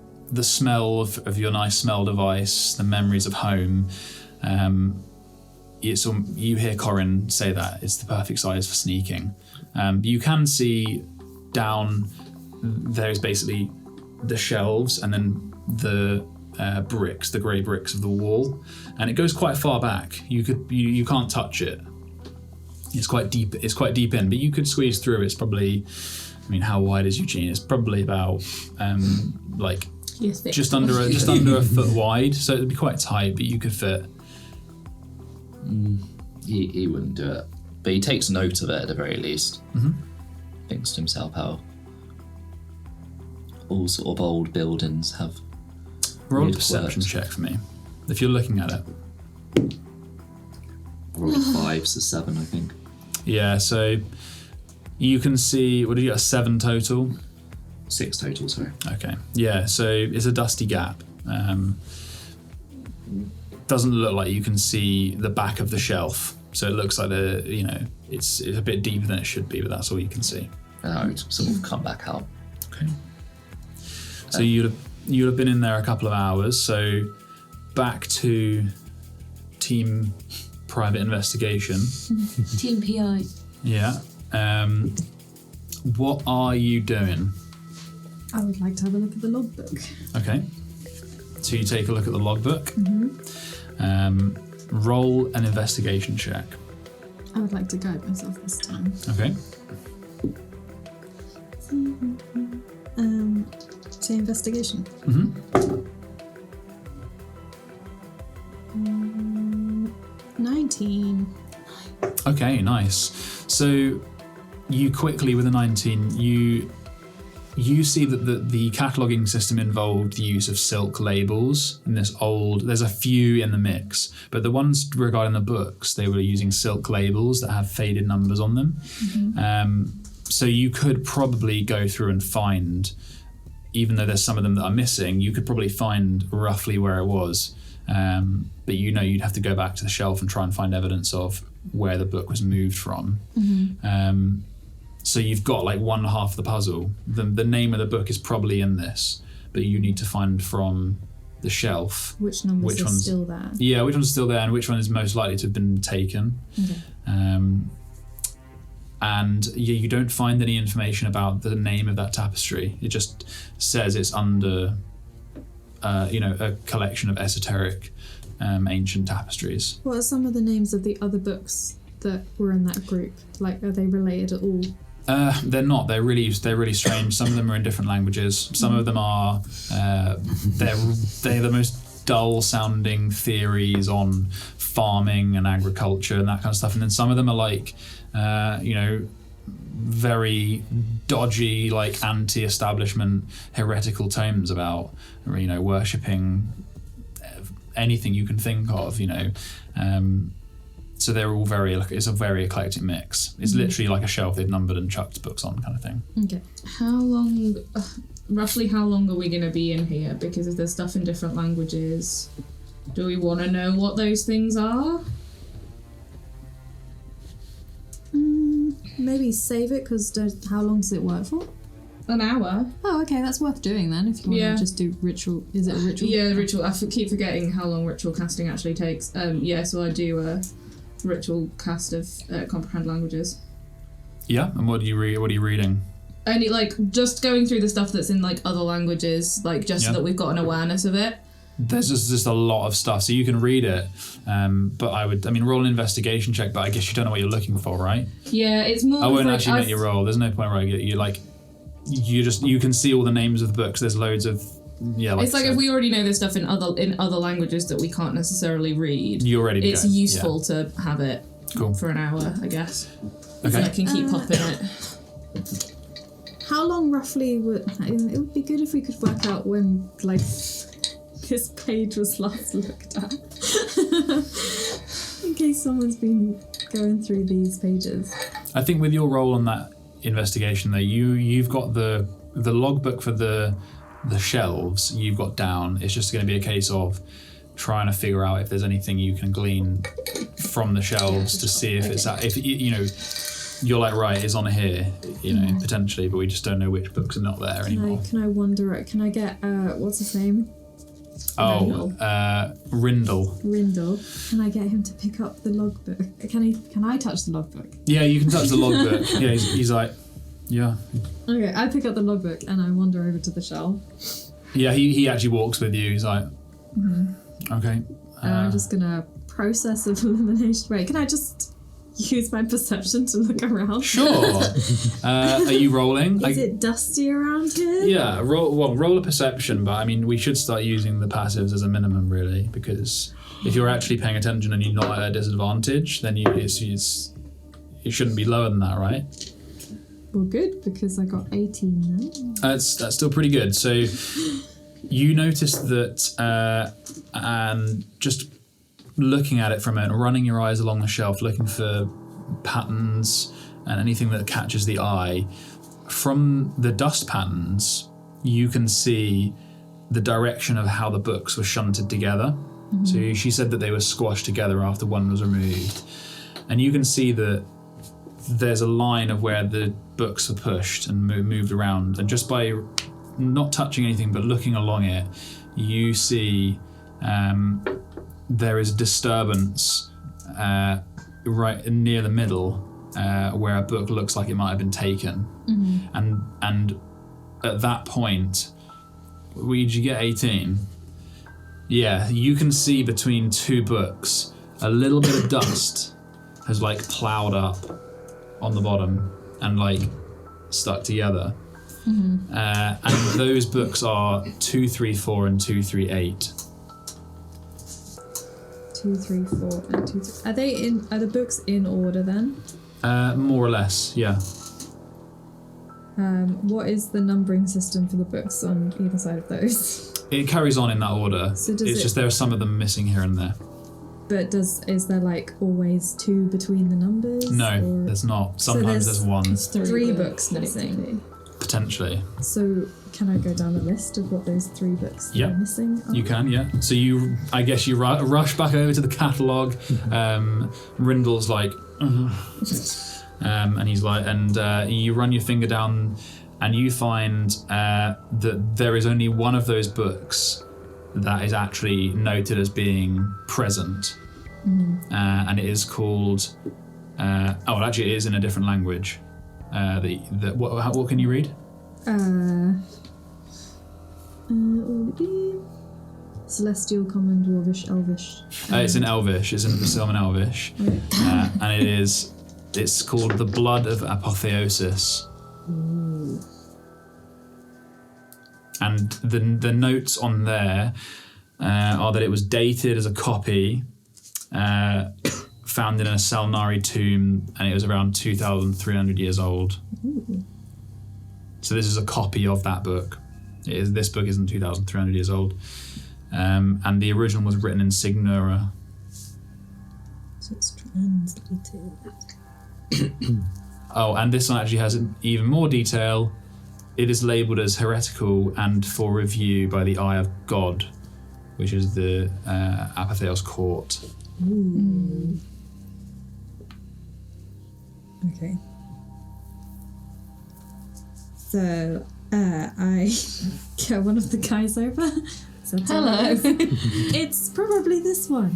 smell of your nice smell device, the memories of home. You hear Corin say that it's the perfect size for sneaking. You can see down there's basically the shelves and then the bricks, the grey bricks of the wall, and it goes quite far back. You can't touch it. It's quite deep. It's quite deep in, but you could squeeze through. It's probably, how wide is Eugene? It's probably about just under a foot wide. So it'd be quite tight, but you could fit. He wouldn't do it, but he takes note of it at the very least. Mm-hmm. Thinks to himself how all sort of old buildings have. Roll a perception check for me, if you're looking at it. Rolled a 5, so 7, I think. Yeah, so you can see. What did you get? A 7 total. 6 total, sorry. Okay. Yeah, so it's a dusty gap. Doesn't look like you can see the back of the shelf, so it looks like it's a bit deeper than it should be, but that's all you can see. I would sort of come back out. Okay. So you'd have been in there a couple of hours. So back to team private investigation. Team PI. Yeah. What are you doing? I would like to have a look at the logbook. Okay. So you take a look at the logbook. Mm-hmm. Roll an investigation check. I would like to guide myself this time. Okay. Say investigation. Mm-hmm. 19. Okay, nice. So you quickly, with a 19, you see that the cataloguing system involved the use of silk labels in this there's a few in the mix, but the ones regarding the books, they were using silk labels that have faded numbers on them. Mm-hmm. So you could probably go through and find, even though there's some of them that are missing, you could probably find roughly where it was. But you'd have to go back to the shelf and try and find evidence of where the book was moved from. Mm-hmm. So you've got like one half of the puzzle. The name of the book is probably in this, but you need to find from the shelf which numbers are still there. Yeah, which one's still there and which one is most likely to have been taken. Okay. And you don't find any information about the name of that tapestry. It just says it's under, a collection of esoteric, ancient tapestries. What are some of the names of the other books that were in that group? Like, are they related at all? They're not. They're really strange. Some of them are in different languages. Some of them are. They're the most dull-sounding theories on farming and agriculture and that kind of stuff. And then some of them are like, very dodgy, like anti-establishment heretical tomes about, worshipping anything you can think of, so they're all it's a very eclectic mix. It's literally like a shelf they've numbered and chucked books on, kind of thing. Okay. Roughly how long are we going to be in here? Because if there's stuff in different languages, do we want to know what those things are? Maybe save it, because how long does it work for? An hour. Oh, okay, that's worth doing then, if you want to just do ritual. Is it a ritual? Yeah, ritual. I keep forgetting how long ritual casting actually takes. So I do a ritual cast of comprehend languages. Yeah, and what are you reading? Only just going through the stuff that's in other languages, so that we've got an awareness of it. There's just a lot of stuff, so you can read it. But roll an investigation check. But I guess you don't know what you're looking for, right? Yeah, it's more. I won't actually make you roll. There's no point where I get you you can see all the names of the books. There's loads of it's if we already know this stuff in other languages that we can't necessarily read. You're ready to It's go. useful to have it for an hour, I guess. Okay. So I can keep popping it. How long roughly would... It would be good if we could work out when, this page was last looked at. In case someone's been going through these pages. I think with your role on that investigation though, you've got the logbook for the shelves you've got down. It's just going to be a case of trying to figure out if there's anything you can glean from the shelves to see if you're right, it's on here, potentially, but we just don't know which books are not there anymore. Can I wander it? Can I get what's his name? Rindle. Can I get him to pick up the logbook? Can I touch the logbook? Yeah, you can touch the logbook. Yeah, he's like, yeah. Okay, I pick up the logbook and I wander over to the shelf. Yeah, he actually walks with you. He's like, okay. And I'm just gonna process of elimination. Wait, can I just use my perception to look around? Sure. Are you rolling? Is it dusty around here? Yeah, roll a perception, but we should start using the passives as a minimum, really, because if you're actually paying attention and you're not at a disadvantage, then it shouldn't be lower than that, right? Well, good, because I got 18 then. That's still pretty good. So you notice that, and just looking at it for a minute, running your eyes along the shelf, looking for patterns and anything that catches the eye. From the dust patterns, you can see the direction of how the books were shunted together. Mm-hmm. So she said that they were squashed together after one was removed. And you can see that there's a line of where the books are pushed and moved around. And just by not touching anything but looking along it, you see there is disturbance right near the middle where a book looks like it might have been taken. Mm-hmm. And at that point, did you get 18? Yeah, you can see between two books a little bit of dust has ploughed up on the bottom and stuck together. Mm-hmm. And those books are 234 and 238. 2, 3, 4, and 2, 3. Are the books in order then? More or less, yeah. What is the numbering system for the books on either side of those? It carries on in that order. So just there are some of them missing here and there. But is there always 2 between the numbers? No, there's not. Sometimes there's 1. There's 3 books missing. Potentially. So can I go down the list of what those 3 books are missing are? You can, yeah. So I guess you rush back over to the catalogue. Rindle's and he's and you run your finger down and you find that there is only one of those books that is actually noted as being present. And it is called, actually it is in a different language. What can you read? Celestial, Common, Dwarvish, Elvish. It's in Elvish. It's still in Elvish, and it's called The Blood of Apotheosis. Ooh. And the notes on there are that it was dated as a copy found in a Salnari tomb, and it was around 2,300 years old. Ooh. So this is a copy of that book. This book isn't 2,300 years old. And the original was written in Signora. So it's translated. Oh, and this one actually has even more detail. It is labelled as heretical and for review by the Eye of God, which is the Apatheos court. Ooh. Okay. So, I get one of the guys over. So Hello. It's probably this one.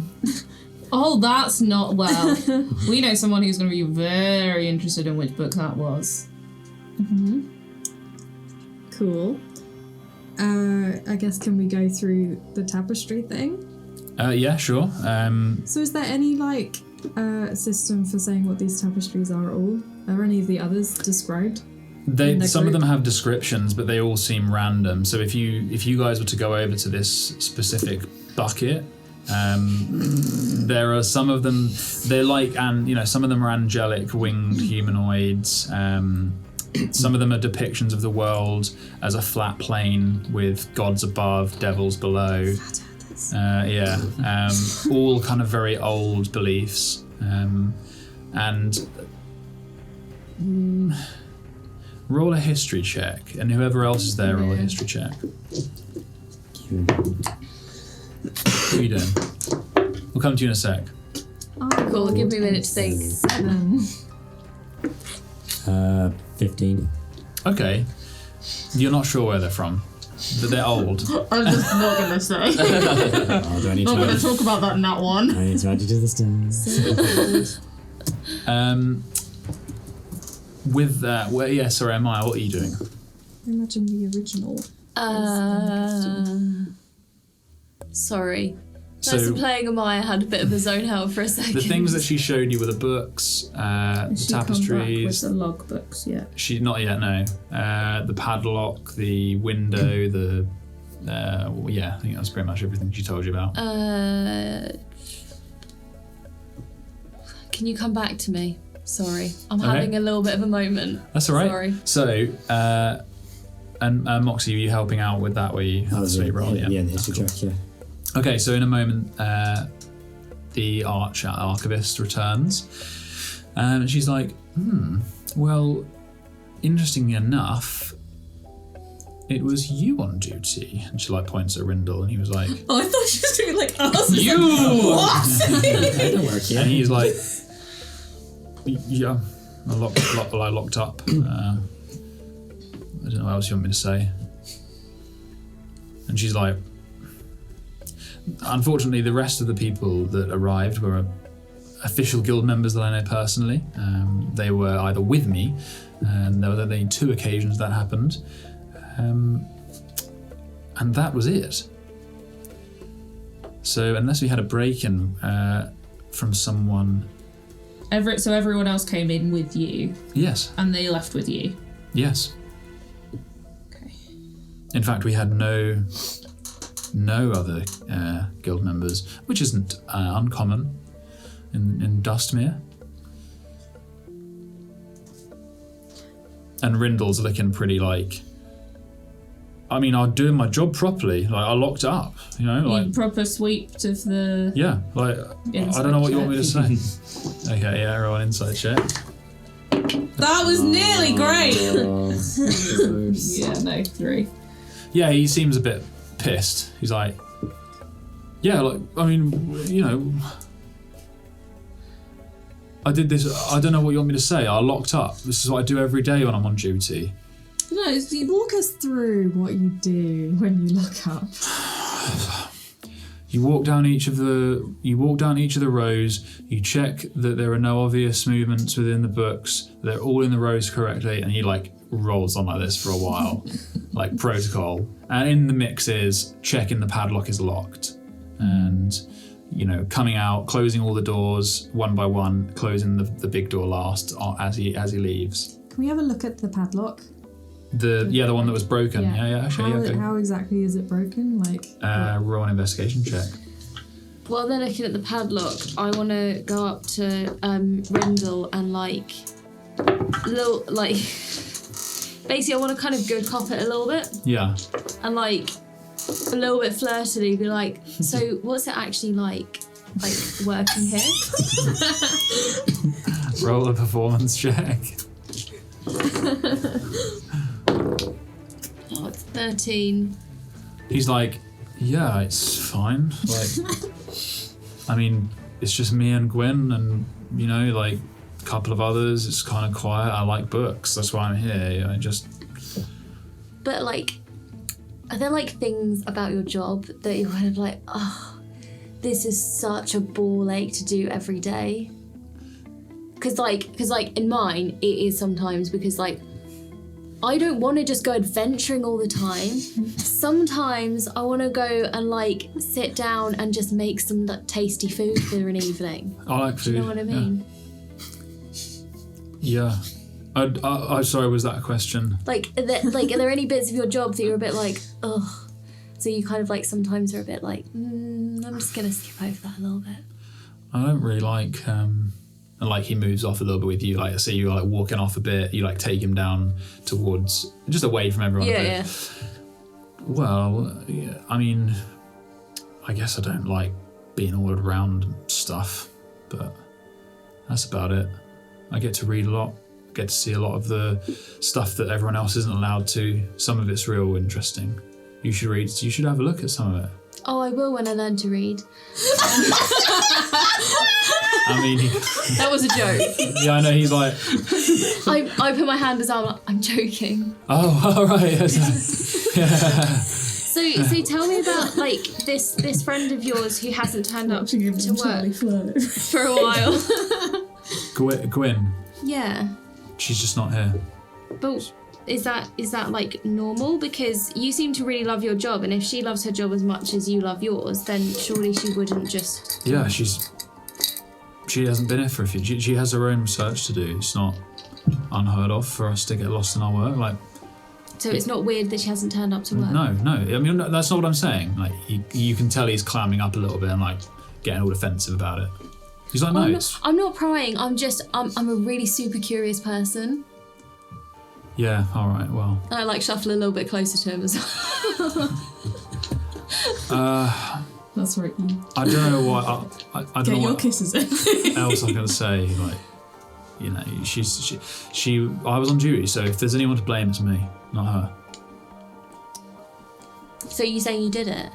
Oh, that's not well. We know someone who's going to be very interested in which book that was. Mm-hmm. Cool. I guess can we go through the tapestry thing? Yeah, sure. So is there any system for saying what these tapestries are at all? Are any of the others described? Some of them have descriptions, but they all seem random. So if you guys were to go over to this specific bucket, there are some of them. They're some of them are angelic winged humanoids. Some of them are depictions of the world as a flat plane with gods above, devils below. All kind of very old beliefs. Roll a history check, and whoever else is there, roll a history check. What are you doing? We'll come to you in a sec. Oh, cool. Give me a minute to think. 15. Okay. You're not sure where they're from, but they're old. I'm just not going to say. Do I need Not to going to talk about that in that one. I need to add you to the stones. With that, Maya, what are you doing? I imagine the original. Sorry. So- Person playing Amaya had a bit of a zone out for a second. The things that she showed you were the books, the She come back with tapestries. the logbooks, yeah. She not yet, no. The padlock, the window, the I think that's pretty much everything she told you about. Can you come back to me? Sorry, I'm having a little bit of a moment. That's all right. Sorry. So, and Moxie, were you helping out with that? Were you? I was Sweet roll, the history Cool. check, yeah. Okay, so in a moment, the Archivist returns. And she's like, well, interestingly enough, it was you on duty. And she points at Rindle, and he was like, Oh, I thought she was doing us. you! What? That'll work, yeah. And he's like, yeah, I locked up. I don't know what else you want me to say. And she's like, unfortunately, the rest of the people that arrived were official guild members that I know personally. They were either with me, and there were only 2 occasions that happened, and that was it. So unless we had a break-in from someone... So everyone else came in with you, Yes, and they left with you. yes. Okay. In fact, we had no other guild members, which isn't uncommon in Dustmere. And Rindle's looking pretty I'm doing my job properly. I locked up, You proper sweeped of the... yeah, I don't know what you want me to say. Okay, yeah, roll an inside check. That was nearly great! Close. Yeah, no, 3. Yeah, he seems a bit pissed. He's like, yeah, I did this. I don't know what you want me to say. I locked up. This is what I do every day when I'm on duty. No, Walk us through what you do when you lock up. You walk down each of the rows. You check that there are no obvious movements within the books. They're all in the rows correctly, and he rolls on like this for a while, like protocol. And in the mix is checking the padlock is locked, and coming out, closing all the doors one by one, closing the big door last as he leaves. Can we have a look at the padlock? The one that was broken. Yeah. Actually, okay. How exactly is it broken? Roll an investigation check. while they're looking at the padlock, I want to go up to Rindle and like, basically I want to kind of good cop it a little bit. Yeah. And like a little bit flirtily be like, so what's it actually like working here? Roll a performance check. Oh, it's 13. He's like, yeah, it's fine. Like, I mean, it's just me and Gwen and, you know, like a couple of others. It's kind of quiet. I like books. That's why I'm here. But like, are there like things about your job that you're kind of like, oh, this is such a ball ache to do every day? Because in mine, it is sometimes because like, I don't want to just go adventuring all the time. Sometimes I want to go and like sit down and just make some like, tasty food for an evening. I like food. Do you know what I mean? Yeah. I'm sorry, was that a question? Like, are there any bits of your job that you're a bit like, ugh? So you kind of like sometimes are a bit like, I'm just gonna skip over that a little bit. I don't really like. And like he moves off a little bit with you, like I see you like walking off a bit, you like take him down towards, just away from everyone a bit. Yeah. Well, yeah, I mean, I guess I don't like being all around stuff, but that's about it. I get to read a lot, get to see a lot of the stuff that everyone else isn't allowed to. Some of it's real interesting. You should have a look at some of it. Oh, I will when I learn to read. I mean, that was a joke. Yeah, I know. He's like, I put my hand as I'm joking. Oh, all right. Yeah. So tell me about like this friend of yours who hasn't turned up to work for a while. Gwyn. Yeah. She's just not here. But is that like normal? Because you seem to really love your job, and if she loves her job as much as you love yours, then surely she wouldn't just. Yeah, she hasn't been here for a few. She has her own research to do. It's not unheard of for us to get lost in our work. Like. So it's not weird that she hasn't turned up to work? No. I mean, that's not what I'm saying. Like, you can tell he's clamming up a little bit and like getting all defensive about it. He's like, no. I'm not prying. I'm a really super curious person. Yeah. All right. Well. And I like shuffle a little bit closer to him as well. That's right. I don't know what. I don't Get know your what kisses in. else I'm gonna say. Like, you know, she. I was on duty, so if there's anyone to blame, it's me, not her. So you saying you did it?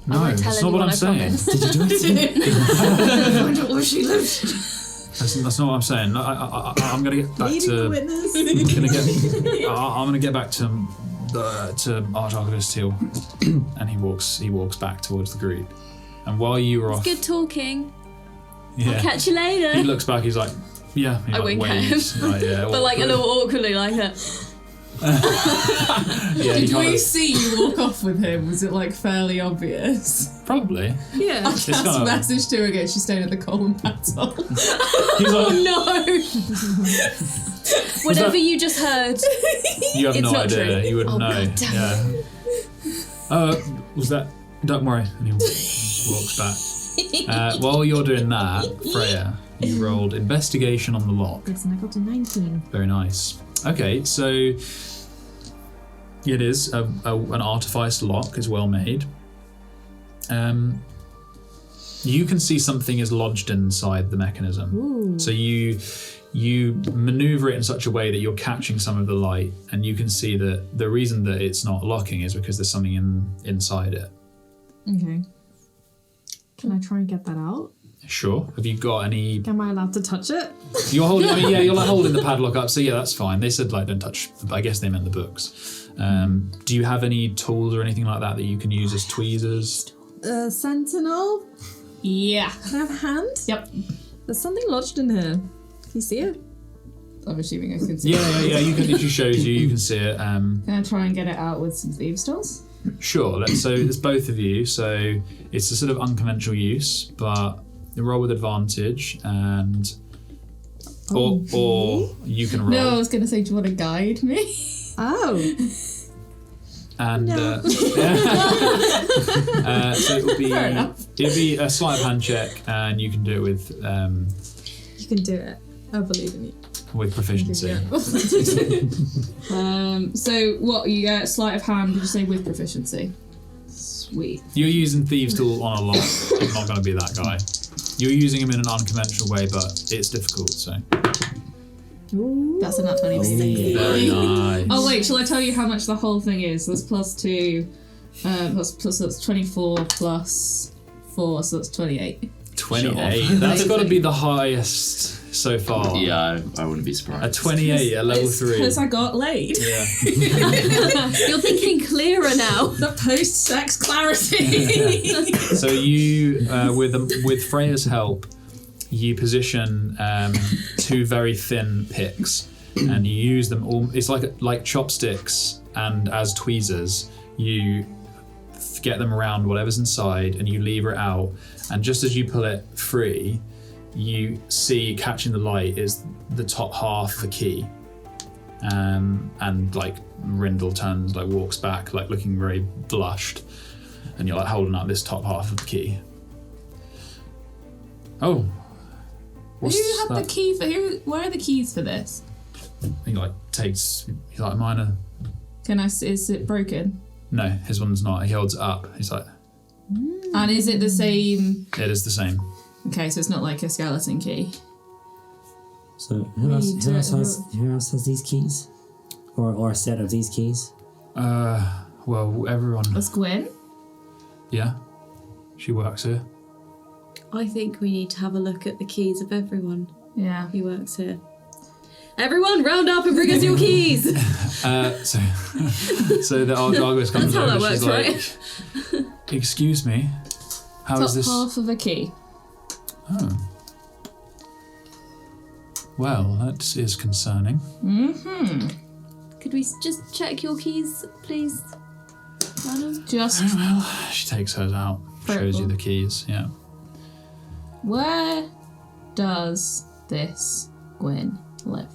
No, that's not what I'm saying. Did you do it? Find out where she lives. That's not what I'm saying. I'm gonna get back to. I'm gonna get back to Archivist Hill, and he walks back towards the group. And while you were off, good talking. Yeah, I'll catch you later. He looks back. He's like, yeah. He I like wink waves, at him, like, yeah, but like a little awkwardly, like that. Yeah, Did we see you walk off with him? Was it like fairly obvious? Probably. Yeah. I cast a message to her again. She's staying at the Coleman Battle. Oh no! Whatever you just heard. You have no idea. True. You wouldn't know. God damn Yeah. Was that? Don't worry. And he walks back. While you're doing that, Freya, you rolled investigation on the lock. Yes, and I got a 19. Very nice. Okay, so it is an artifice lock. Is well made. You can see something is lodged inside the mechanism. Ooh. So you maneuver it in such a way that you're catching some of the light, and you can see that the reason that it's not locking is because there's something inside it. Okay. Can I try and get that out? Sure. Have you got any? Am I allowed to touch it? You're holding. I mean, yeah, you're like holding the padlock up. So yeah, that's fine. They said like don't touch. I guess they meant the books. Do you have any tools or anything like that you can use as tweezers? Sentinel? Yeah. Can I have a hand? Yep. There's something lodged in here. Can you see it? I'm assuming I can see Yeah. You can. If she shows you, you can see it. Can I try and get it out with some thieves' tools? Sure. So it's both of you. So it's a sort of unconventional use, but you roll with advantage, and or you can roll. No, I was going to say, do you want to guide me? Oh. And So it would be a sleight of hand check, and you can do it with You can do it. I believe in you. with proficiency. So what, you get sleight of hand, did you say with proficiency? Sweet. You're using Thieves' Tool on a lot. I'm not going to be that guy. You're using him in an unconventional way, but it's difficult, so. That's a nat 20. Very nice. Oh wait, shall I tell you how much the whole thing is? That's +2, plus that's 24 plus 4, so that's 28. 28. That's got to be the highest so far. Yeah, I wouldn't be surprised. A 28 at level 3. Because I got laid. Yeah. You're thinking clearer now. The post-sex clarity. So you, with Freya's help, you position 2 very thin picks, and you use them all. It's like chopsticks, and as tweezers, you get them around whatever's inside, and you lever it out. And just as you pull it free, you see catching the light is the top half of the key. And like Rindle turns, like walks back, like looking very blushed, and you're like holding up this top half of the key. Oh. What's Who had that? the key for where are the keys for this? He like takes. He's like, mine are. Is it broken? No, his one's not. He holds it up. He's like, And is it the same? it is the same. Okay, so it's not like a skeleton key. So who else has these keys? Or a set of these keys? Well, everyone. That's Gwen. Yeah, she works here. I think we need to have a look at the keys of everyone Yeah. who works here. Everyone, round up and bring us your keys! So the Archivist comes That's how over. that She's works, like, "Excuse me, how Top is this?" half of a key. Oh. Well, that is concerning. Could we just check your keys, please, madam? Just Well, she takes hers out, shows you the keys. Yeah. where does this Gwen live?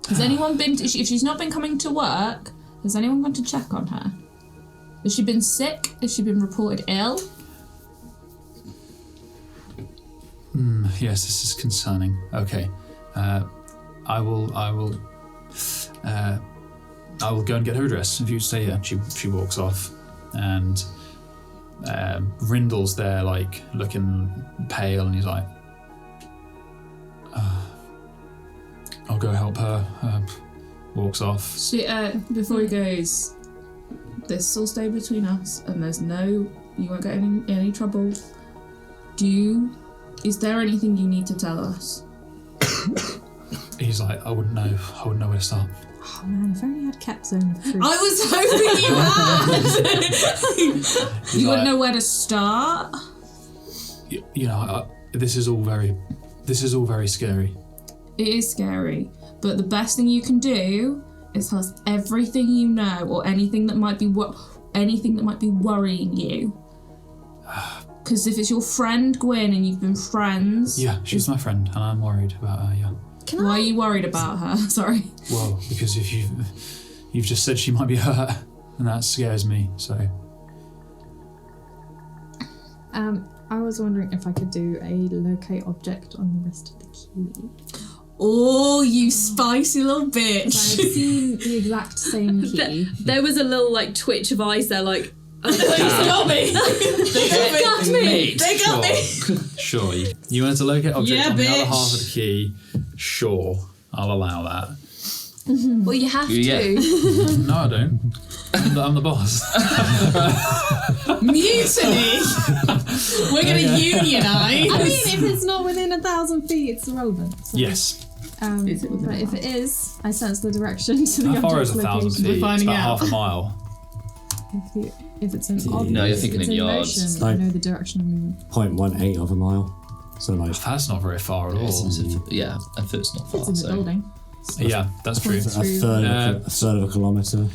Has anyone been? If she's not been coming to work, has anyone gone to check on her? Has she been sick? Has she been reported ill? Yes, this is concerning. Okay, I will go and get her address if you stay here. She walks off, and Rindle's there, like looking pale, and he's like, "I'll go help her." Walks off. She before he goes, this will stay between us, and you won't get any trouble. Is there anything you need to tell us? He's like, I wouldn't know where to start. Oh man, if only I had kept Zone of Truth. I was hoping you had. You wouldn't know where to start. You know, this is all very scary. It is scary, but the best thing you can do is tell us everything you know, or anything that might be worrying you. Because if it's your friend Gwen and you've been friends, Yeah, she's my friend, and I'm worried about her. Yeah. why are you worried about her? Sorry. Well, because if you've just said she might be hurt, and that scares me. So. I was wondering if I could do a locate object on the rest of the key. Oh, you spicy little bitch! I've seen the exact same key. There was a little twitch of eyes there, like. They got me. They got me. They got me. Sure. You wanted to locate object Yeah, on the other bitch. half of the key. Sure, I'll allow that. Well, you have Yeah. to. No, I don't. I'm the boss. Mutiny. We're gonna unionize. I mean, if it's not within 1,000 feet, it's irrelevant. So, Yes. Is it within but if it is, I sense the direction to the How far is object's 1,000 location. feet? It's finding about out. half a mile. If it's an object, No, you're thinking it's in in yards. motion, I know the direction of movement. 0.18 of a mile. So like That's not very far at all. Yeah, a foot's not far. It's in the so. building. Yeah, that's true. a third of a kilometre.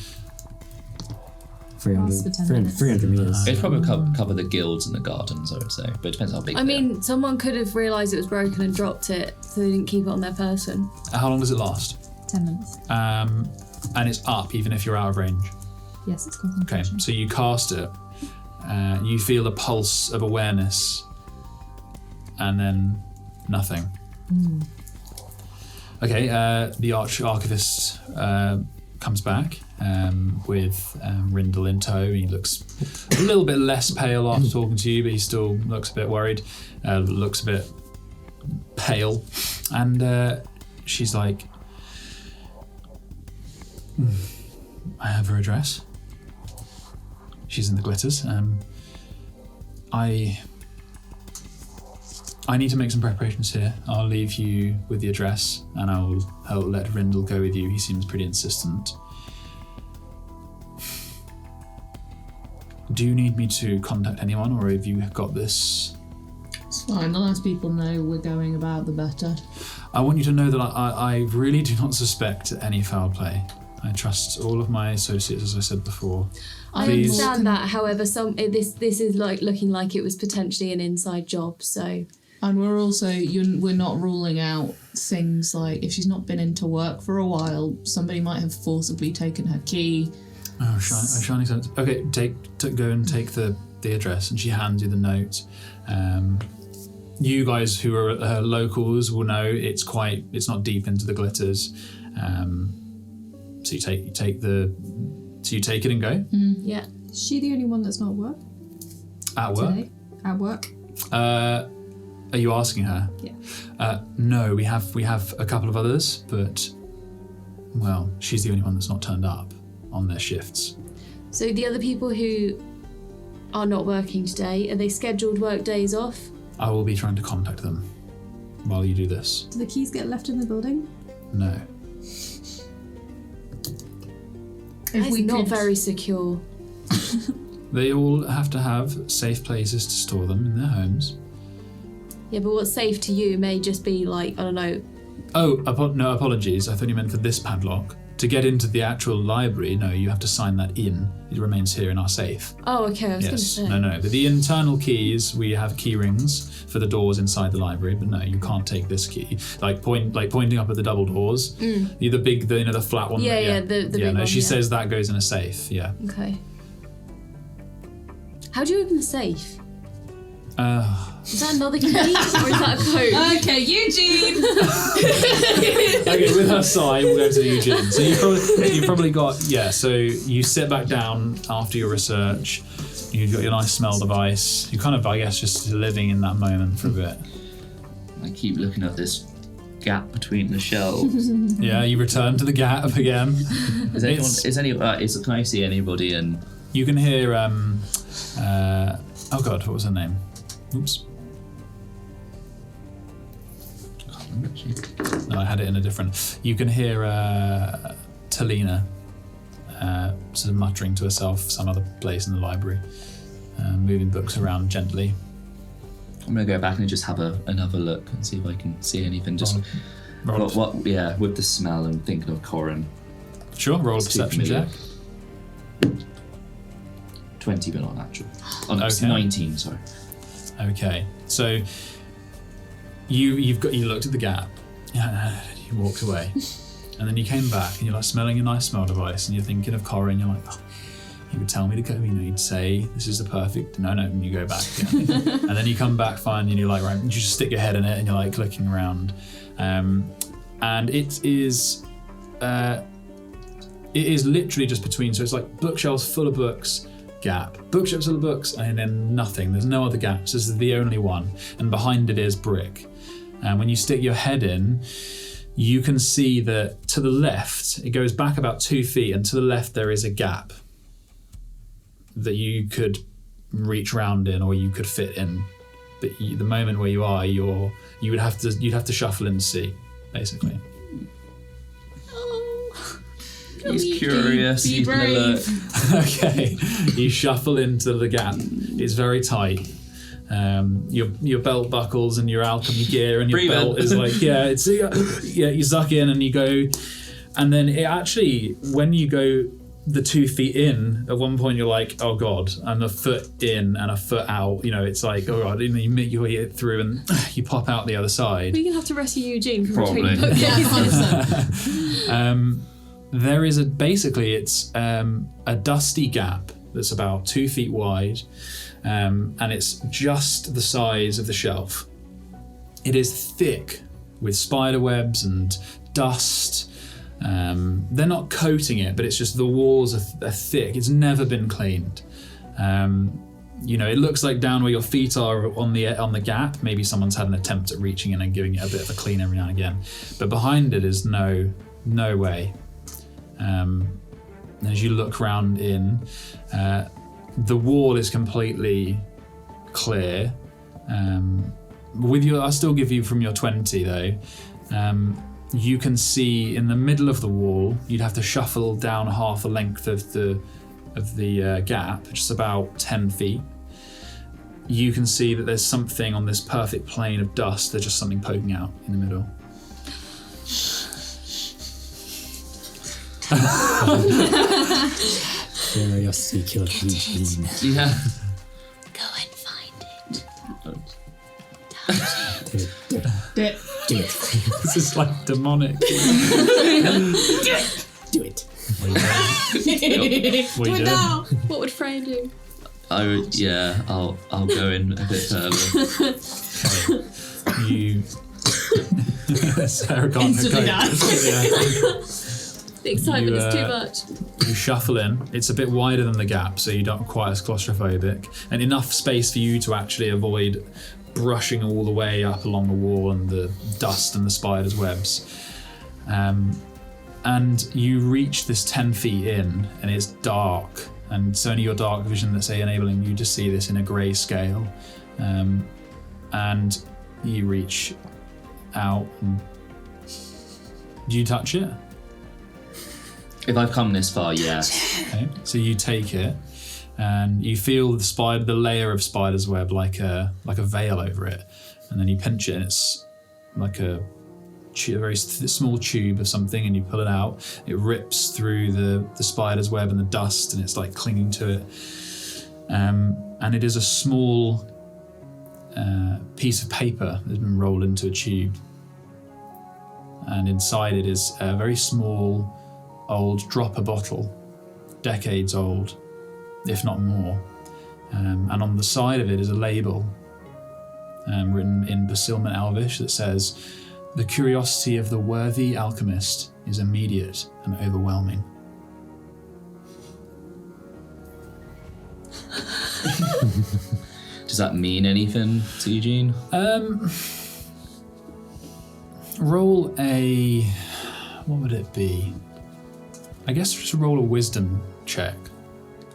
300 meters. It'd probably cover the guilds and the gardens, I would say, but it depends how big. I mean, someone could have realised it was broken and dropped it, so they didn't keep it on their person. How long does it last? 10 minutes. And it's up even if you're out of range. Yes, it's Okay, concentration. so you cast it. You feel a pulse of awareness, and then nothing. Okay, the Archivist comes back with Rindle in tow. He looks a little bit less pale after talking to you, but he still looks a bit worried, looks a bit pale. And she's like, I have her address. She's in the glitters. I need to make some preparations here. I'll leave you with the address, and I'll let Rindle go with you. He seems pretty insistent. Do you need me to contact anyone, or have you got this? It's fine. The less people know we're going about, the better. I want you to know that I really do not suspect any foul play. I trust all of my associates, as I said before. I Please. understand that. However, this is like looking like it was potentially an inside job. So, And we're also, we're not ruling out things like if she's not been into work for a while, somebody might have forcibly taken her key. Oh, shiny sense. Okay, go and take the address, and she hands you the note. You guys who are locals will know it's not deep into the glitters. So you take it and go. yeah. Is she the only one that's not at work At work. today? At work? Are you asking her? Yeah. No, we have a couple of others, but well, she's the only one that's not turned up on their shifts. So the other people who are not working today, are they scheduled work days off? I will be trying to contact them while you do this. Do the keys get left in the building? No. It's not very secure. They all have to have safe places to store them in their homes. Yeah, but what's safe to you may just be like, I don't know. Oh, no, apologies. I thought you meant for this padlock. To get into the actual library, no, you have to sign that in. It remains here in our safe. Oh, okay, I was going to Yes, say. no. But the internal keys, we have key rings for the doors inside the library, but no, you can't take this key. Pointing up at the double doors. The flat one. Yeah, the big one, She yeah. says that goes in a safe. Yeah. Okay. How do you open the safe? Is that another key or is that a code? Okay, Eugene! Okay, with her sigh, we'll go to Eugene. So you've probably got, so you sit back down after your research, you've got your nice smell device, you kind of, I guess, just living in that moment for a bit. I keep looking at this gap between the shelves. Yeah, you return to the gap again. Can I see anybody in? You can hear, oh god, what was her name? Oops. No, I had it in a different. You can hear Talina sort of muttering to herself some other place in the library, moving books around gently. I'm gonna go back and just have another look and see if I can see anything. Just roll with the smell and thinking of Corin. Sure, roll a perception check. 20, but not natural. Oh, no, Okay. 19. Sorry. Okay, so you looked at the gap, you walked away, and then you came back and you're like smelling a nice smell device, and you're thinking of Corin. You're like, oh, he would tell me to go. You'd say this is the perfect. No, and you go back again, and then you come back finally, and you're like, right, you just stick your head in it, and you're like looking around, and it is literally just between. So it's like bookshelves full of books. Gap. Bookshelves full of books, and then nothing. There's no other gaps. This is the only one. And behind it is brick. And when you stick your head in, you can see that to the left, it goes back about 2 feet, and to the left there is a gap that you could reach round in, or you could fit in. But the moment where you are, you'd have to shuffle in to see, basically. He's curious. Be He's gonna look. Okay, you shuffle into the gap. It's very tight. Your belt buckles and your alchemy gear and your Breathe belt in. is like you suck in and you go, and then it actually, when you go the 2 feet in, at one point you're like, oh god, and a foot in and a foot out. It's like, oh god, and you make your way through and you pop out the other side. We're going to have to rescue Eugene from Probably. between bookcases. there is it's a dusty gap that's about 2 feet wide, and it's just the size of the shelf. It is thick with spider webs and dust. They're not coating it, but it's just the walls are thick. It's never been cleaned. It looks like down where your feet are on the gap, maybe someone's had an attempt at reaching in and giving it a bit of a clean every now and again. But behind it is no way. As you look round in, the wall is completely clear. I'll still give you from your 20 though. You can see in the middle of the wall, you'd have to shuffle down half the length of the gap, which is about 10 feet. You can see that there's something on this perfect plane of dust. There's just something poking out in the middle. Curiosity killed Eugene. Yeah. Go and find it. Do it. This is like demonic. Do it. What are you doing? Now. What would Freya do? I'll go in a bit further. You Sarah can't Instantly go. The excitement is too much. You shuffle in. It's a bit wider than the gap, so you don't quite as claustrophobic, and enough space for you to actually avoid brushing all the way up along the wall and the dust and the spider's webs. And you reach this 10 feet in, and it's dark, and it's only your dark vision that's enabling you to see this in a grey scale. And you reach out, and do you touch it? If I've come this far, yeah. Okay, so you take it, and you feel the layer of spider's web like a veil over it, and then you pinch it, and it's like a very small tube of something, and you pull it out. It rips through the spider's web and the dust, and it's like clinging to it. And it is a small piece of paper that's been rolled into a tube, and inside it is a very small old dropper bottle, decades old, if not more. And on the side of it is a label written in Basilman Elvish that says, "The curiosity of the worthy alchemist is immediate and overwhelming." Does that mean anything to Eugene? Roll a... what would it be? I guess just roll a wisdom check.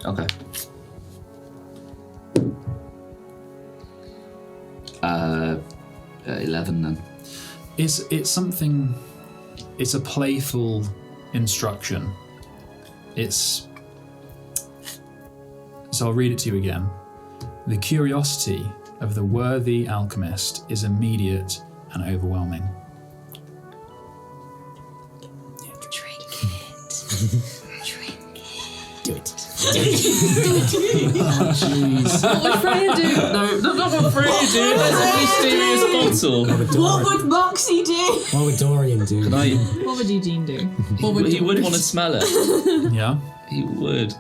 Okay. 11 then. It's something. It's a playful instruction. So I'll read it to you again. The curiosity of the worthy alchemist is immediate and overwhelming. Drink it. Drink it. Do it. Oh, jeez. What would Freya do? No, not what Freya do. That's a mysterious bottle. What would Moxie do? What would Dorian do? What would Eugene do? What would He would want to smell it. Yeah. He would.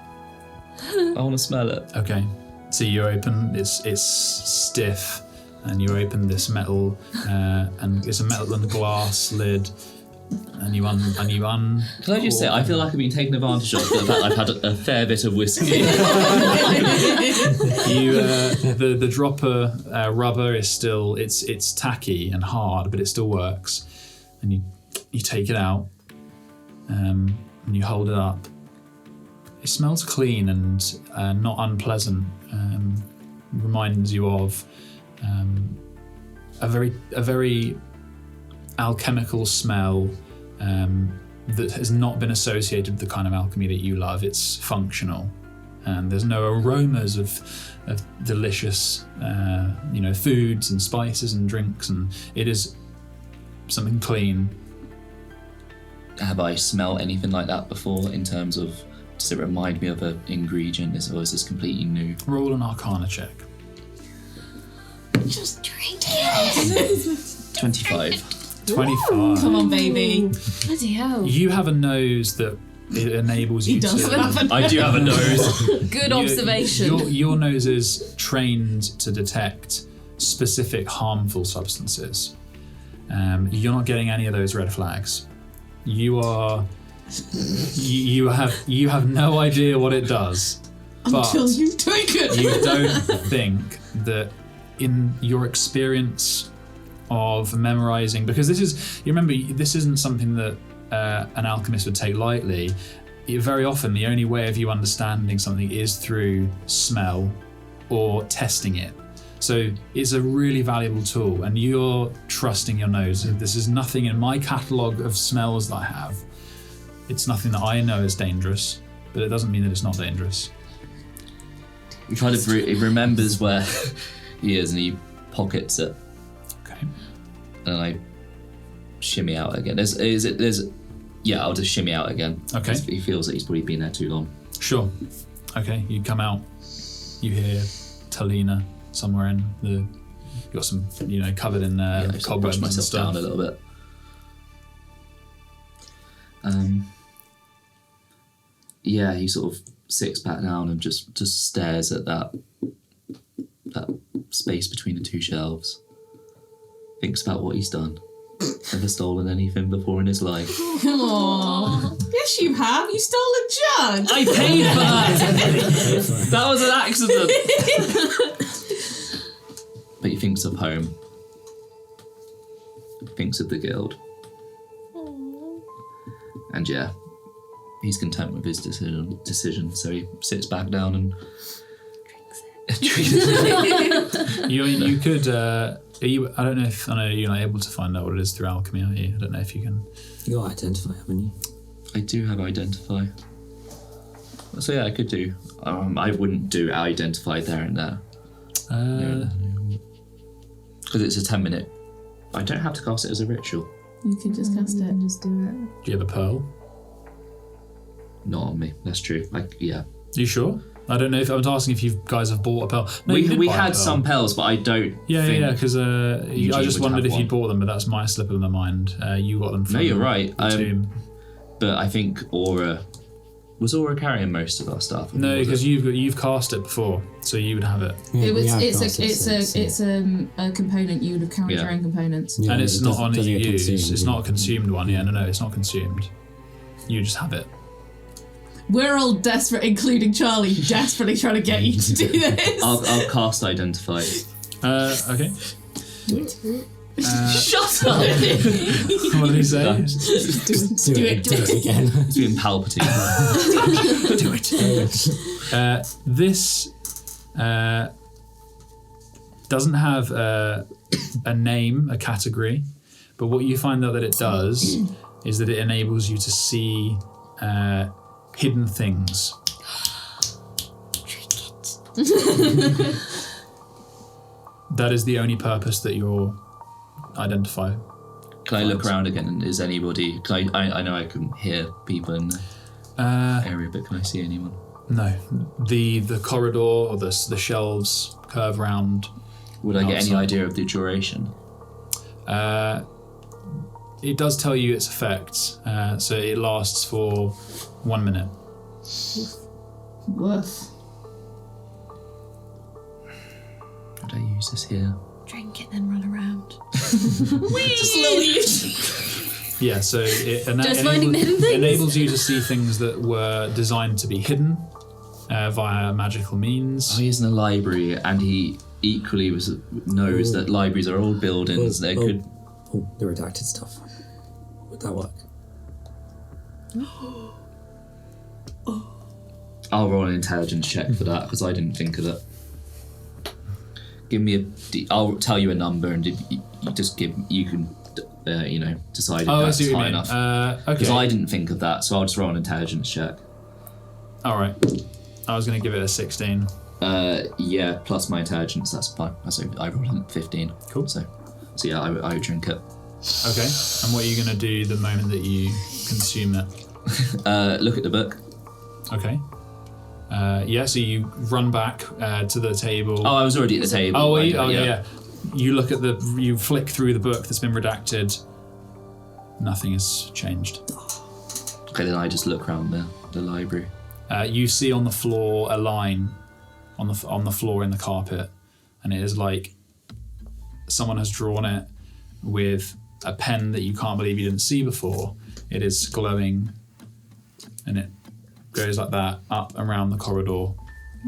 I want to smell it. Okay. So you open. It's stiff, and you open this metal, and it's a metal and glass lid. And you un. Can I just say, I feel like I've been taken advantage of the fact I've had a fair bit of whiskey. The dropper rubber is still it's tacky and hard, but it still works. And you take it out, and you hold it up. It smells clean and not unpleasant. Reminds you of a very alchemical smell that has not been associated with the kind of alchemy that you love. It's functional, and there's no aromas of delicious foods and spices and drinks, and it is something clean. Have I smelled anything like that before in terms of, does it remind me of an ingredient, or is this completely new? Roll an Arcana check. Just drink it. 25. 25. Come on, baby. Bloody hell. You have a nose that it enables you to. I do have a nose. Good observation. Your nose is trained to detect specific harmful substances. You're not getting any of those red flags. You have no idea what it does. Until you take it. You don't think that in your experience of memorizing, because this isn't something that an alchemist would take lightly. Very often the only way of you understanding something is through smell or testing it. So it's a really valuable tool, and you're trusting your nose. This is nothing in my catalogue of smells that I have. It's nothing that I know is dangerous, but it doesn't mean that it's not dangerous. He kind of remembers where he is, and he pockets it. Okay. And I shimmy out again. Yeah, I'll just shimmy out again. Okay. He feels that he's probably been there too long. Sure. Okay, you come out. You hear Talina somewhere in the. You got some, covered in cobwebs and myself stuff. down a little bit. Yeah, he sort of sits back down and just stares at that space between the two shelves. Thinks about what he's done. Never stolen anything before in his life. Aww. Yes, you have. You stole a jug. I paid for that. That was an accident. But he thinks of home. He thinks of the guild. And yeah, he's content with his decision. So he sits back down and drinks it. You could. I don't know if you're not able to find out what it is through alchemy, are you? I don't know if you can. You got identify, haven't you? I do have identify. So yeah, I could do. I wouldn't do identify there and there. Because it's a 10-minute. I don't have to cast it as a ritual. You can just cast it. Just do it. Do you have a pearl? Not on me. That's true. Yeah. You sure? I don't know if I was asking if you guys have bought a pearl. No, we had some pearls, but I don't. Yeah, because I just wondered if one. you bought them, but that's my slip of the mind. You got them from No, you're right. the tomb. But I think Aura was carrying most of our stuff. No, because you've cast it before, so you would have it. Yeah, it's a component. You would have counted your own components. Yeah, and it's not on doesn't you get use. consumed, It's not a consumed one. Yeah, no, it's not consumed. You just have it. We're all desperate, including Charlie, desperately trying to get you to do this. I'll cast identify. Okay. Shut up! What did he say? Do it again. It's been Palpatine. Do it. This doesn't have a name, a category, but what you find out that it does is that it enables you to see hidden things. That is the only purpose that you're identify. Can I look around again? And is anybody? Cause I know I can hear people in the area, but can I see anyone? No, the corridor or the shelves curve round. Would I get any outside. idea of the duration? It does tell you its effects, so it lasts for 1 minute. Woof. Would I use this here? Drink it, then run around. Yeah, so it Just finding the hidden things. enables you to see things that were designed to be hidden via magical means. Oh, he's in a library, and he equally knows that libraries are old buildings. They could. Oh, the redacted stuff. Would that work? I'll roll an intelligence check for that because I didn't think of it. Give me I'll tell you a number, and if you just give. You can, decide if that's high enough. Okay. Because I didn't think of that, so I'll just roll an intelligence check. All right. I was going to give it a 16. Yeah, plus my intelligence. That's fine. So I rolled a 15. Cool. So yeah, I would drink it. Okay. And what are you going to do the moment that you consume it? Look at the book. Okay. So you run back to the table. Oh, I was already at the table. Oh, yeah. You look at you flick through the book that's been redacted. Nothing has changed. Okay, then I just look around the library. You see on the floor a line on the floor in the carpet, and it is like someone has drawn it with a pen that you can't believe you didn't see before. It is glowing, and it goes like that up around the corridor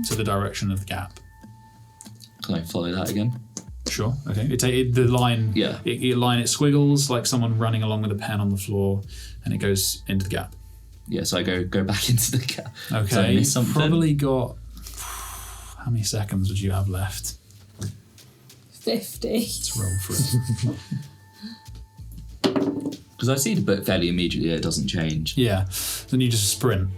to the direction of the gap. Can I follow that again? Sure. Okay. The line. Yeah. It squiggles like someone running along with a pen on the floor, and it goes into the gap. Yeah. So I go back into the gap. Okay. So I missed something. Probably got. How many seconds would you have left? 50. Let's roll for it. Because I see the book fairly immediately. It doesn't change. Yeah. Then you just sprint.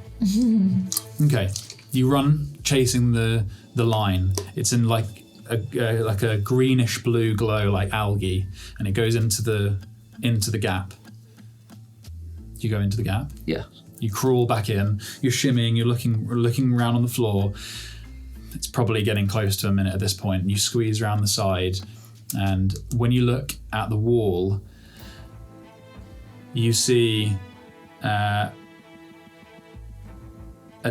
Okay. You run chasing the line. It's in like a greenish blue glow, like algae, and it goes into the gap. You go into the gap. Yeah. You crawl back in. You're shimmying. You're looking around on the floor. It's probably getting close to a minute at this point. And you squeeze around the side, and when you look at the wall, you see a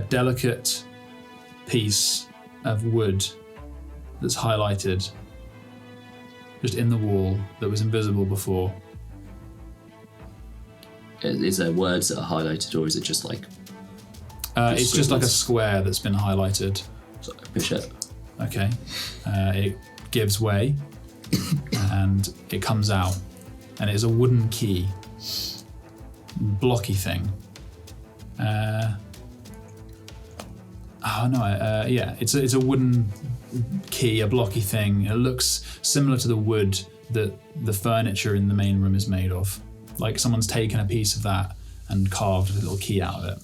delicate piece of wood that's highlighted just in the wall that was invisible before. Is there words that are highlighted, or is it just like? It's just like a square that's been highlighted. So I push it. Okay. It gives way and it comes out, and it is a wooden key. Blocky thing. It's a wooden key, a blocky thing. It looks similar to the wood that the furniture in the main room is made of. Like someone's taken a piece of that and carved a little key out of it.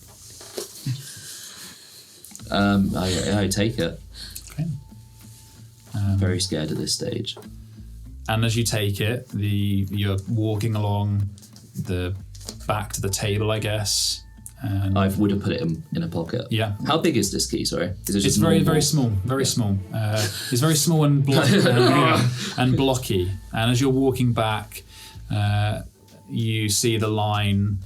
I take it. Okay. Very scared at this stage. And as you take it, you're walking along the back to the table, I guess. And I would have put it in a pocket. Yeah. How big is this key? Sorry, is it just it's very normal? very small, very small. It's very small and and blocky. And as you're walking back, you see the line.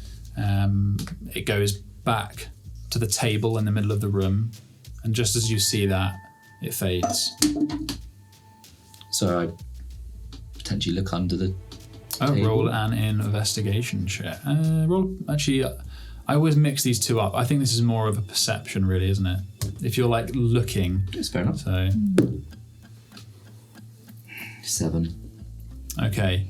It goes back to the table in the middle of the room, and just as you see that, it fades. So I potentially look under the table. Roll an investigation check. Actually, I always mix these two up. I think this is more of a perception, really, isn't it? If you're like looking. It's fair enough. So 7. Okay.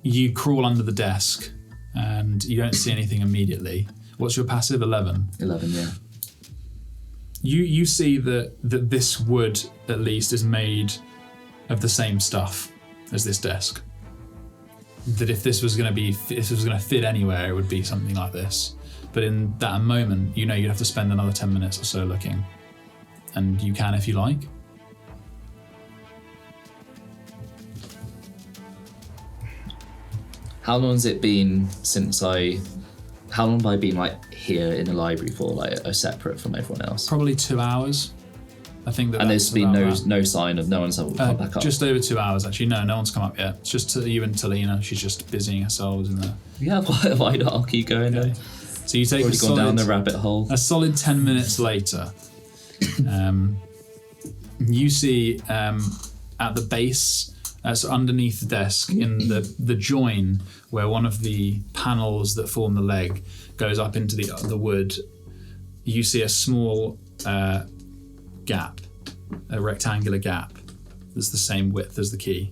You crawl under the desk and you don't see anything immediately. What's your passive? 11? 11, yeah. You see that this wood, at least, is made of the same stuff as this desk. That if this was going to fit anywhere, it would be something like this. But in that moment, you'd have to spend another 10 minutes or so looking. And you can if you like. How long has it been since how long have I been like here in the library for, like separate from everyone else? Probably 2 hours. I think that. And that's there's been about no sign of no one's come back up. Just over 2 hours, actually. No one's come up yet. It's just you and Talina. She's just busying herself in there. Yeah, why not? I'll keep going then. So you take Already gone down the rabbit hole. A solid 10 minutes later, you see at the base, so underneath the desk, in the join where one of the panels that form the leg goes up into the wood, you see a small gap, a rectangular gap that's the same width as the key.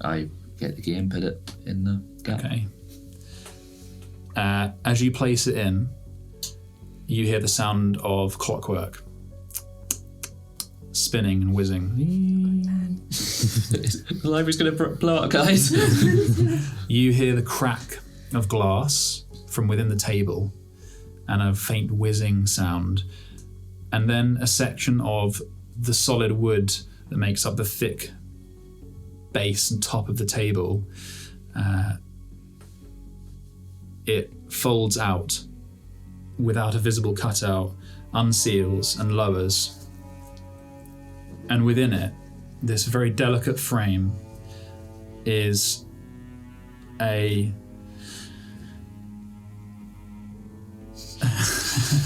I get the key and put it in the gap. Okay. As you place it in, you hear the sound of clockwork spinning and whizzing. The library's going to blow up, guys. You hear the crack of glass from within the table and a faint whizzing sound, and then a section of the solid wood that makes up the thick base and top of the table. It folds out without a visible cutout, unseals and lowers. And within it, this very delicate frame is a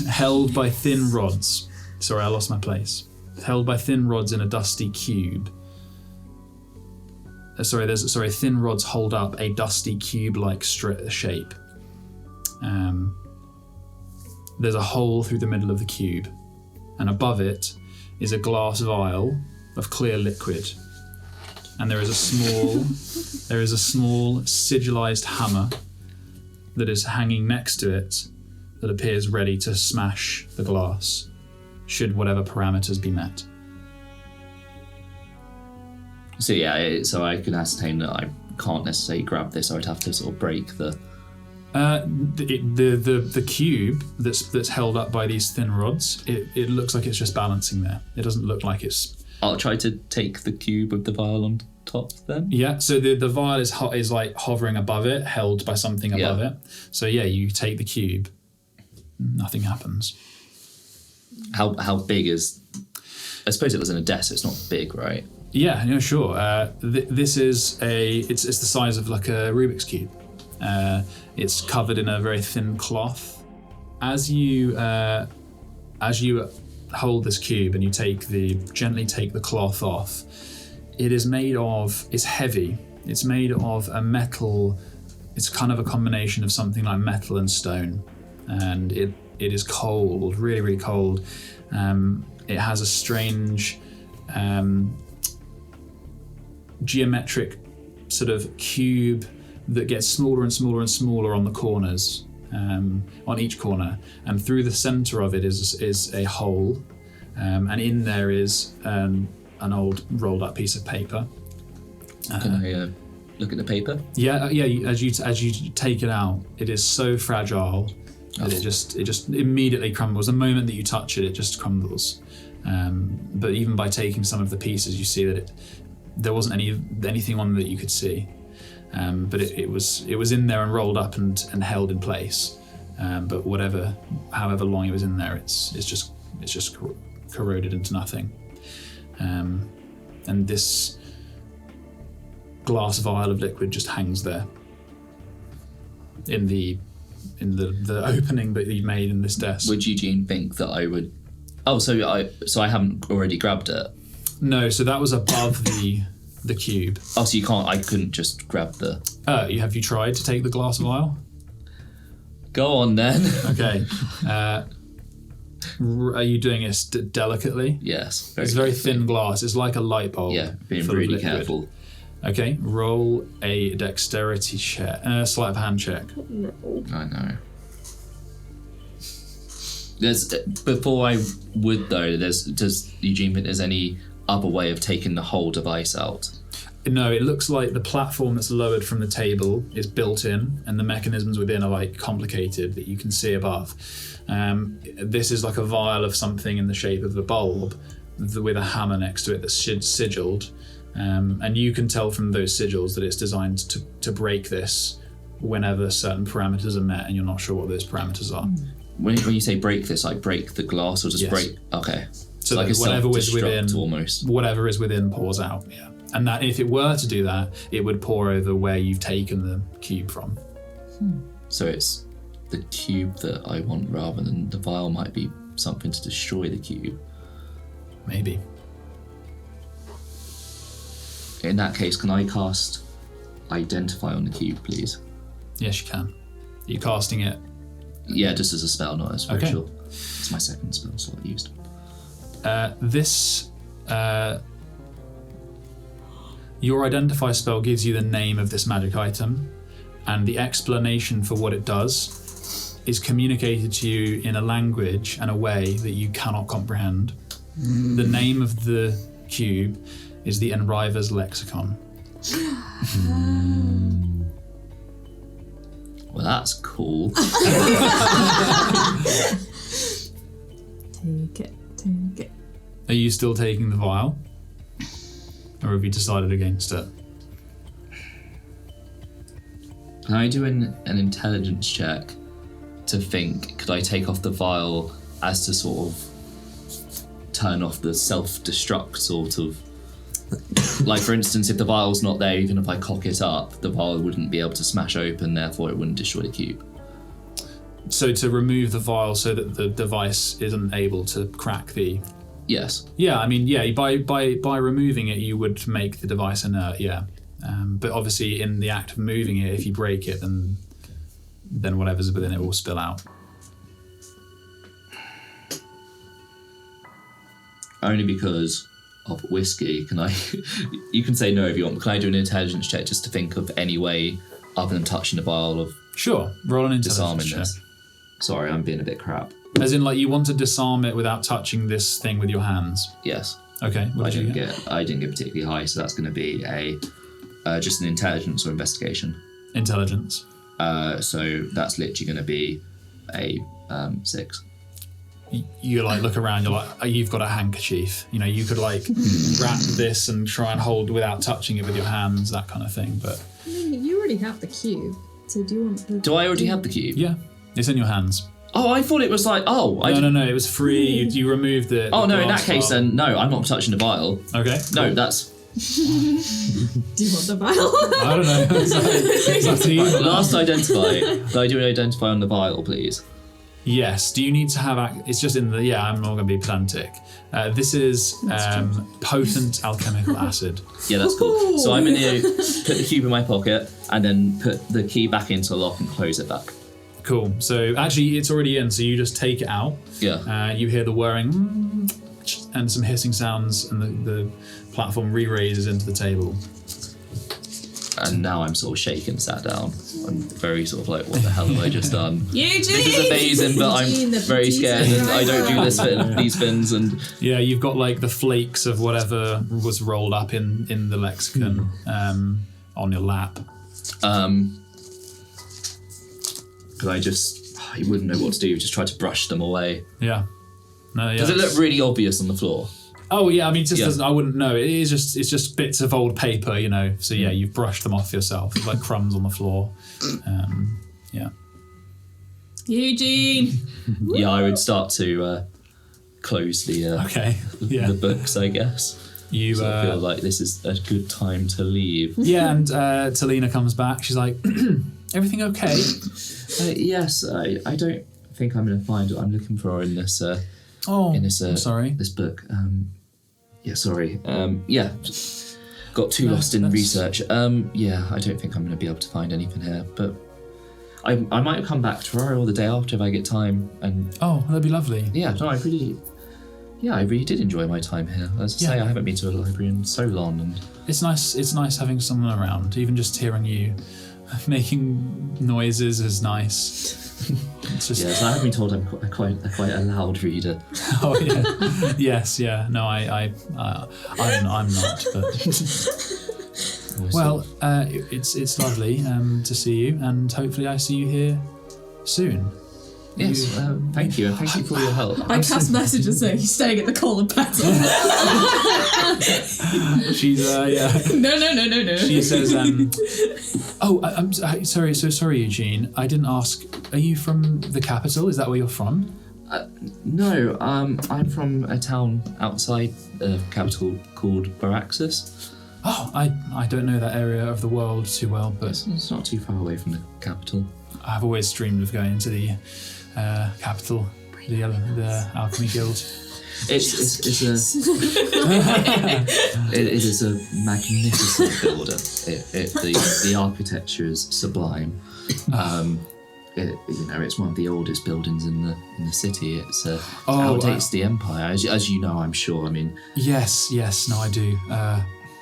held by thin rods. Sorry, I lost my place. Held by thin rods in a dusty cube. Thin rods hold up a dusty cube-like shape. There's a hole through the middle of the cube, and above it is a glass vial of clear liquid. And there is a small sigilized hammer that is hanging next to it that appears ready to smash the glass, should whatever parameters be met. So yeah, so I can ascertain that I can't necessarily grab this. I would have to sort of break the cube that's held up by these thin rods. It looks like it's just balancing there. It doesn't look like it's. I'll try to take the cube with the vial on top then. Yeah, so the vial is like hovering above it, held by something above it. So yeah, you take the cube. Nothing happens. How big is? I suppose it was in a desk. It's not big, right? Yeah, sure. This is it's the size of like a Rubik's cube. It's covered in a very thin cloth. As you hold this cube and you gently take the cloth off, it's heavy. It's made of a metal. It's kind of a combination of something like metal and stone, and it is cold, really, really cold. It has a strange geometric sort of cube that gets smaller and smaller and smaller on the corners, on each corner, and through the center of it is a hole, and in there is an old rolled up piece of paper. Can I look at the paper? Yeah. As you take it out, it is so fragile that it just immediately crumbles. The moment that you touch it, it just crumbles. But even by taking some of the pieces, you see that there wasn't anything on that you could see. But it was in there and rolled up and held in place. But however long it was in there, it's just corroded into nothing. And this glass vial of liquid just hangs there in the opening that you made in this desk. Would Eugene think that I would? Oh, so I haven't already grabbed it. No, so that was above the cube. Oh, so I couldn't just grab the... Have you tried to take the glass vial? Go on then. Okay. Are you doing it delicately? Yes. It's very thin glass. It's like a light bulb. Yeah, being really careful. Okay, roll a dexterity check. Sleight of hand check. No. I know. Before I would though, does Eugene think there's any other way of taking the whole device out? No, it looks like the platform that's lowered from the table is built in, and the mechanisms within are like complicated that you can see above. This is like a vial of something in the shape of a bulb with a hammer next to it that's sigilled, and you can tell from those sigils that it's designed to break this whenever certain parameters are met, and you're not sure what those parameters are. When you say break this, like break the glass or just Yes. break? Okay. So like that whatever is within, almost. whatever is within pours out. Yeah, and that if it were to do that, it would pour over where you've taken the cube from. So it's the cube that I want rather than the vial might be something to destroy the cube. Maybe. In that case, can I cast Identify on the cube, please? Yes, you can. Are you casting it? Yeah, just as a spell, not as spiritual. Okay. It's my second spell slot used. Your Identify spell gives you the name of this magic item, and the explanation for what it does is communicated to you in a language and a way that you cannot comprehend. The name of the cube is the Enriver's Lexicon. Well, that's cool. Take it. Are you still taking the vial? Or have you decided against it? Can I do an intelligence check to think, could I take off the vial as to sort of turn off the self-destruct sort of... Like, for instance, if the vial's not there, even if I cock it up, the vial wouldn't be able to smash open, therefore it wouldn't destroy the cube. So to remove the vial so that the device isn't able to crack the... Yes. Yeah, I mean, yeah, by removing it, you would make the device inert, yeah. But obviously in the act of moving it, if you break it, then whatever's within it will spill out. Only because of whiskey, can I... You can say no if you want, but can I do an intelligence check just to think of any way other than touching the vial of... Sure, roll an intelligence disarming check. this? Sorry, I'm being a bit crap. As in, like, you want to disarm it without touching this thing with your hands? Yes. Okay, what did you get? I didn't get particularly high, so that's going to be just an intelligence or investigation. Intelligence. So that's literally going to be a 6. You like look around, you're like, oh, you've got a handkerchief. You know, you could like wrap this and try and hold without touching it with your hands, that kind of thing. But I mean, you already have the cube, so do you want the... Do I already have the cube? yeah, it's in your hands. Oh, I thought it was like, No, it was free. You removed it. Oh, no, in that case, then, no, I'm not touching the vial. Okay. No, cool. that's... Do you want the vial? I don't know. It's up to you. Last identify. Could I do an identify on the vial, please? Yes. Do you need to have... It's just in the... Yeah, I'm not going to be pedantic. This is potent alchemical acid. Yeah, that's cool. So I'm going to put the cube in my pocket and then put the key back into the lock and close it back. Cool. So actually, it's already in, so you just take it out. Yeah. You hear the whirring and some hissing sounds, and the platform re-raises into the table. And now I'm sort of shaken, sat down. I'm very sort of like, what the hell have I just done? Eugene! This is amazing, but I'm very scared and I don't do these things. And yeah, you've got like the flakes of whatever was rolled up in the lexicon on your lap. Could I just... You wouldn't know what to do. Just try to brush them away. Yeah. No, yeah. Does it look really obvious on the floor? Oh yeah, I mean, I wouldn't know. It's just bits of old paper, you know. So yeah, you've brushed them off yourself. It's like crumbs on the floor. Yeah. Eugene! Yeah, I would start to close the the books, I guess. You so I feel like this is a good time to leave. Yeah, and Talina comes back. She's like, everything okay? Yes, I don't think I'm going to find what I'm looking for in this. I'm sorry. This book. Yeah, sorry. Yeah, got too lost in research. Yeah, I don't think I'm going to be able to find anything here, but I might come back tomorrow or the day after if I get time. And that'd be lovely. Yeah, no, I really did enjoy my time here. As I say, I haven't been to a library in so long, and it's nice having someone around. Even just hearing you making noises is nice. It's just... Yes, I have been told I'm quite a loud reader. Oh yeah, yes, yeah. No, I'm not. But well, it's lovely to see you, and hopefully I see you here soon. Yes, thank you, and thank you for your help. I cast message and say he's staying at the Collar Petal. She's No. She says, I'm sorry, so sorry, Eugene. I didn't ask. Are you from the capital? Is that where you're from? No, I'm from a town outside the capital called Baraxis. Oh, I don't know that area of the world too well, but it's not too far away from the capital. I've always dreamed of going to the capital, the Alchemy Guild. It is a magnificent building. The architecture is sublime. It's one of the oldest buildings in the city. It outdates the empire, as you know, I'm sure. I mean, yes, no, I do.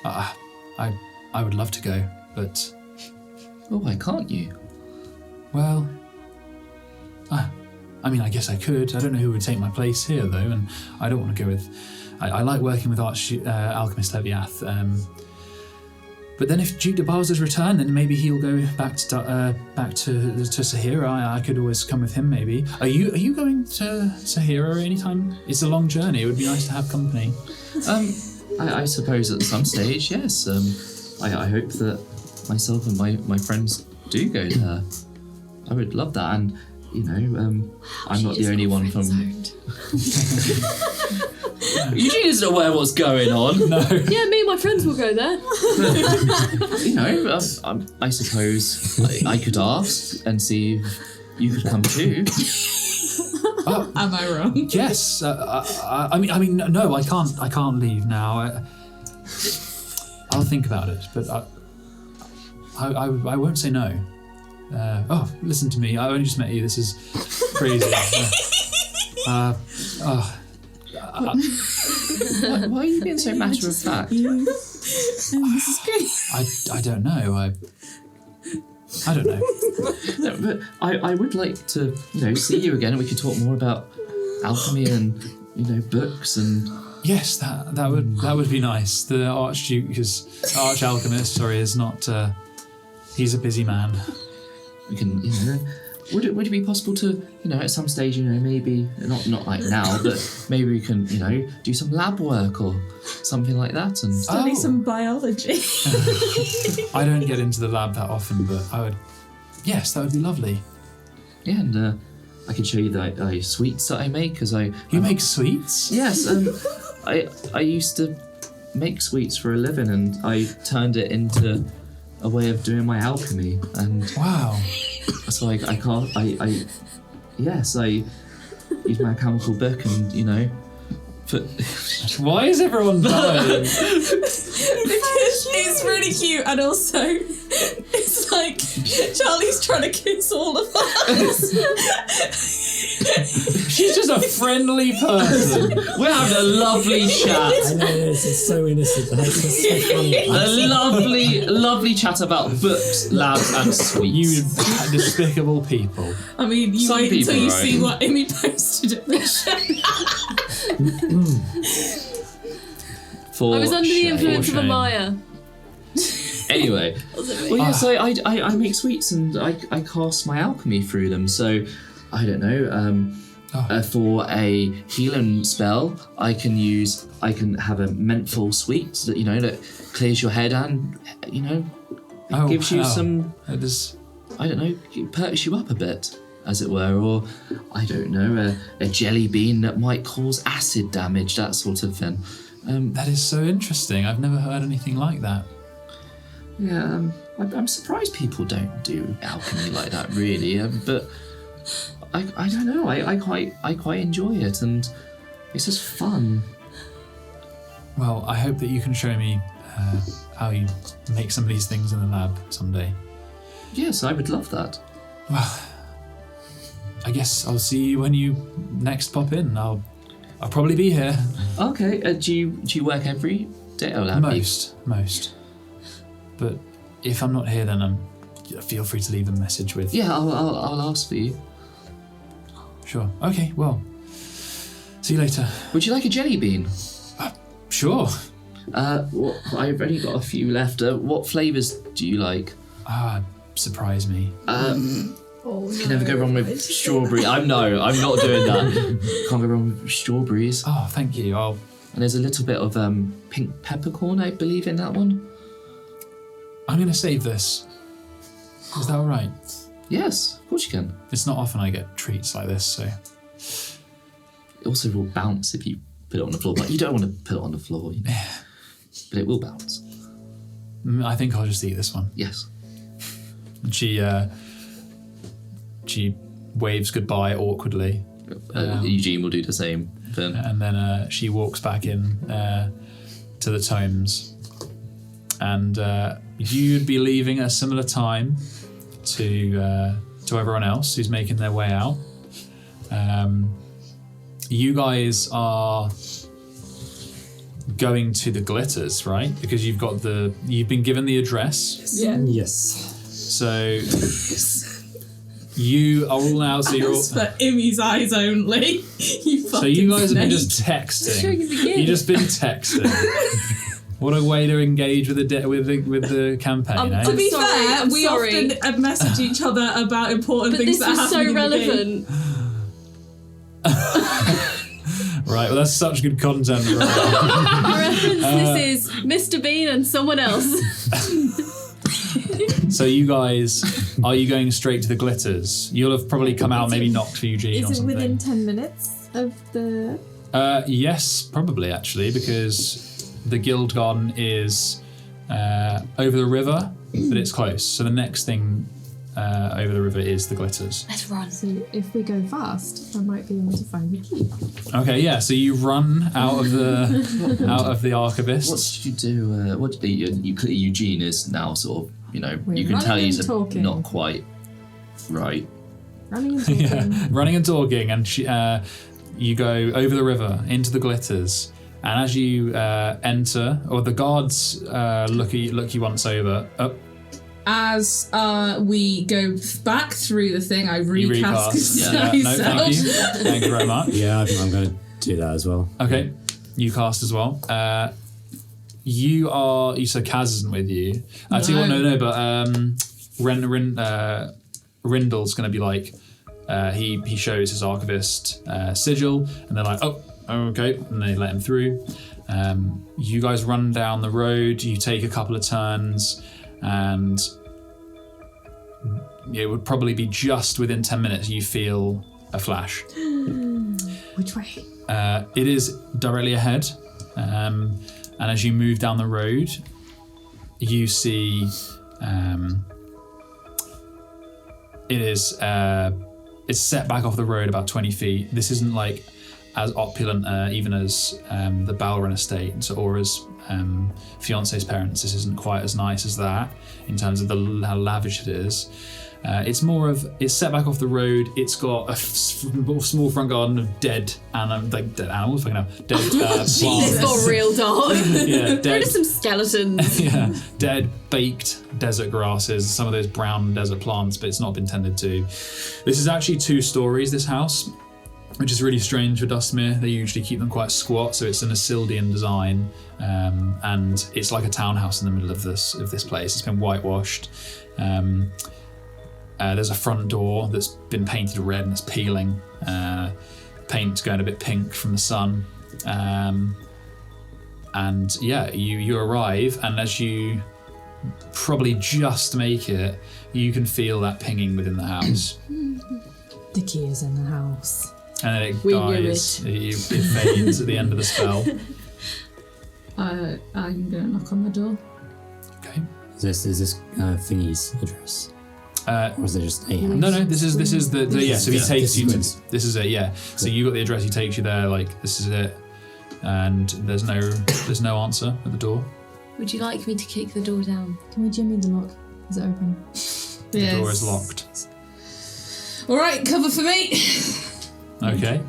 I would love to go, but why can't you? Well, I mean, I guess I could. I don't know who would take my place here, though, and I don't want to go with... I like working with Alchemist Leviath, but then if Duke de Basler's return, then maybe he'll go back to Sahira. I could always come with him, maybe. Are you going to Sahira anytime? It's a long journey. It would be nice to have company. I suppose at some stage, yes. I hope that myself and my friends do go there. I would love that, and I'm not the only one from... Eugene isn't aware what's going on. No. Yeah, me and my friends will go there. I suppose I could ask and see you could come too. Am I wrong? Yes. I mean, no, I can't leave now. I'll think about it, but I won't say no. Listen to me. I only just met you. This is crazy. Why are you being so matter of fact? This is great. I don't know. I don't know. No, but I would like to, see you again, and we could talk more about alchemy and, books and. Yes, that would be nice. The arch alchemist, is not. He's a busy man. We can, would it be possible to, at some stage, maybe not like now, but maybe we can, do some lab work or something like that and study some biology. I don't get into the lab that often, but I would. Yes, that would be lovely. Yeah, and I can show you the sweets that I make because You make sweets? Yes, I used to make sweets for a living, and I turned it into a way of doing my alchemy, and wow. So I use my alchemical book and Why is everyone dying? Because it's really cute, and also it's like Charlie's trying to kiss all of us. She's just a friendly person. We're having a lovely chat. I know, it's so innocent. That's just so funny. A lovely chat about books, labs, and sweets. You despicable people. I mean, you Some wait until people, you right? see what Amy posted at the show. I was under the influence of shame. Amaya. Anyway, well, yes, I make sweets and I cast my alchemy through them. So, I don't know. For a healing spell, I can have a menthol sweet that clears your head and gives you some. I don't know, perks you up a bit, as it were, or I don't know, a jelly bean that might cause acid damage, that sort of thing. That is so interesting. I've never heard anything like that. Yeah, I'm surprised people don't do alchemy like that, really. But I don't know. I quite enjoy it, and it's just fun. Well, I hope that you can show me how you make some of these things in the lab someday. Yes, I would love that. Well, I guess I'll see you when you next pop in. I'll probably be here. Okay. Do you work every day? Most. But if I'm not here, then feel free to leave a message with. Yeah, I'll ask for you. Sure. Okay. Well, see you later. Would you like a jelly bean? Sure. I've only got a few left. What flavours do you like? Surprise me. Can never go wrong with strawberry. I'm not doing that. Can't go wrong with strawberries. Oh, thank you. And there's a little bit of pink peppercorn, I believe, in that one. I'm going to save this. Is that all right? Yes, of course you can. It's not often I get treats like this, so. It also will bounce if you put it on the floor, but you don't want to put it on the floor, but it will bounce. I think I'll just eat this one. Yes. And she waves goodbye awkwardly. Eugene will do the same thing. And then she walks back in to the tomes. And you'd be leaving at a similar time to everyone else who's making their way out. You guys are going to the Glitters, right? Because you've been given the address. Yeah. Yes. So you are all now. So you're all. For Imi's eyes only. So you guys have been just texting. You've just been texting. What a way to engage with the campaign, eh? To be Sorry, fair, I'm we sorry. often message each other about important But things this that was happen so in the game. relevant. Right, well, that's such good content. For reference, this is Mr. Bean and someone else. So you guys, are you going straight to the Glitters? You'll have probably come out, maybe knocked for Eugene or Is it something. within 10 minutes of the... Yes, probably actually, because the Guild Garden is over the river, but it's close. So the next thing over the river is the glitters. Let's run. So if we go fast, I might be able to find the key. Okay, yeah. So you run out of the Archivist. What did you do? Eugene is now sort of, We're you can tell running he's and talking. not quite right. Running and talking. Yeah, running and talking, and you go over the river into the glitters. And as you enter, or the guards look you once over. As we go back through the thing, I You recast recast. myself. No, thank you. Thank you very much. Yeah, I'm going to do that as well. Okay, you cast as well. You said Kaz isn't with you. I tell you what, no, but Rindle's going to be like, he shows his Archivist sigil, and they're like, oh, okay, and they let him through. You guys run down the road, you take a couple of turns, and it would probably be just within 10 minutes you feel a flash. Which way? It is directly ahead, and as you move down the road, you see it's set back off the road about 20 feet. This isn't like as opulent even as the Balron estate or as fiance's parents. This isn't quite as nice as that in terms of how lavish it is. It's set back off the road. It's got a small front garden of dead animals, dead plants. It's got real dark. Yeah, There dead, are some skeletons. yeah, dead baked desert grasses, some of those brown desert plants, but it's not been tended to. This is actually 2 stories, this house, which is really strange for Dustmere. They usually keep them quite squat, so it's an Isildian design, and it's like a townhouse in the middle of this place. It's been whitewashed. There's a front door that's been painted red and it's peeling. Paint's going a bit pink from the sun. And yeah, you arrive, and as you probably just make it, you can feel that pinging within the house. The key is in the house. And then it We knew dies. It fades at the end of the spell. I'm gonna knock on the door. Okay. Is this thingy's address? Or is it just a house? No, this is the yeah. So he takes you to. This This is it, yeah. So you got the address. He takes you there. Like, this is it. And there's no answer at the door. Would you like me to kick the door down? Can we jimmy the lock? Is it open? The door is locked. All right, cover for me. Okay.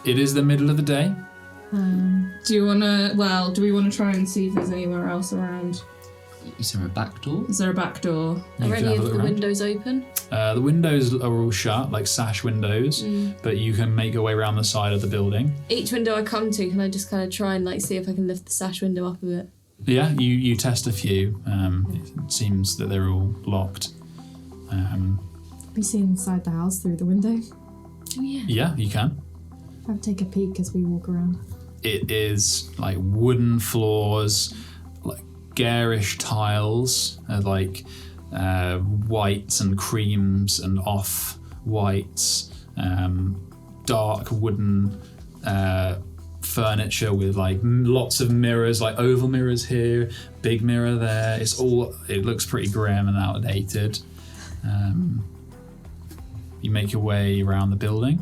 It is the middle of the day. Do we want to try and see if there's anywhere else around? Is there a back door? Is there a back door? Are can any have a of look the around. windows open? The windows are all shut, like sash windows, but you can make your way around the side of the building. Each window I come to, can I just kind of try and see if I can lift the sash window up a bit? Yeah, you test a few. It seems that they're all locked. We see inside the house through the window. Oh yeah. Yeah, you can. I'll take a peek as we walk around. It is like wooden floors, like garish tiles, like whites and creams and off whites, dark wooden furniture with like lots of mirrors, like oval mirrors here, big mirror there. It looks pretty grim and outdated. You make your way around the building,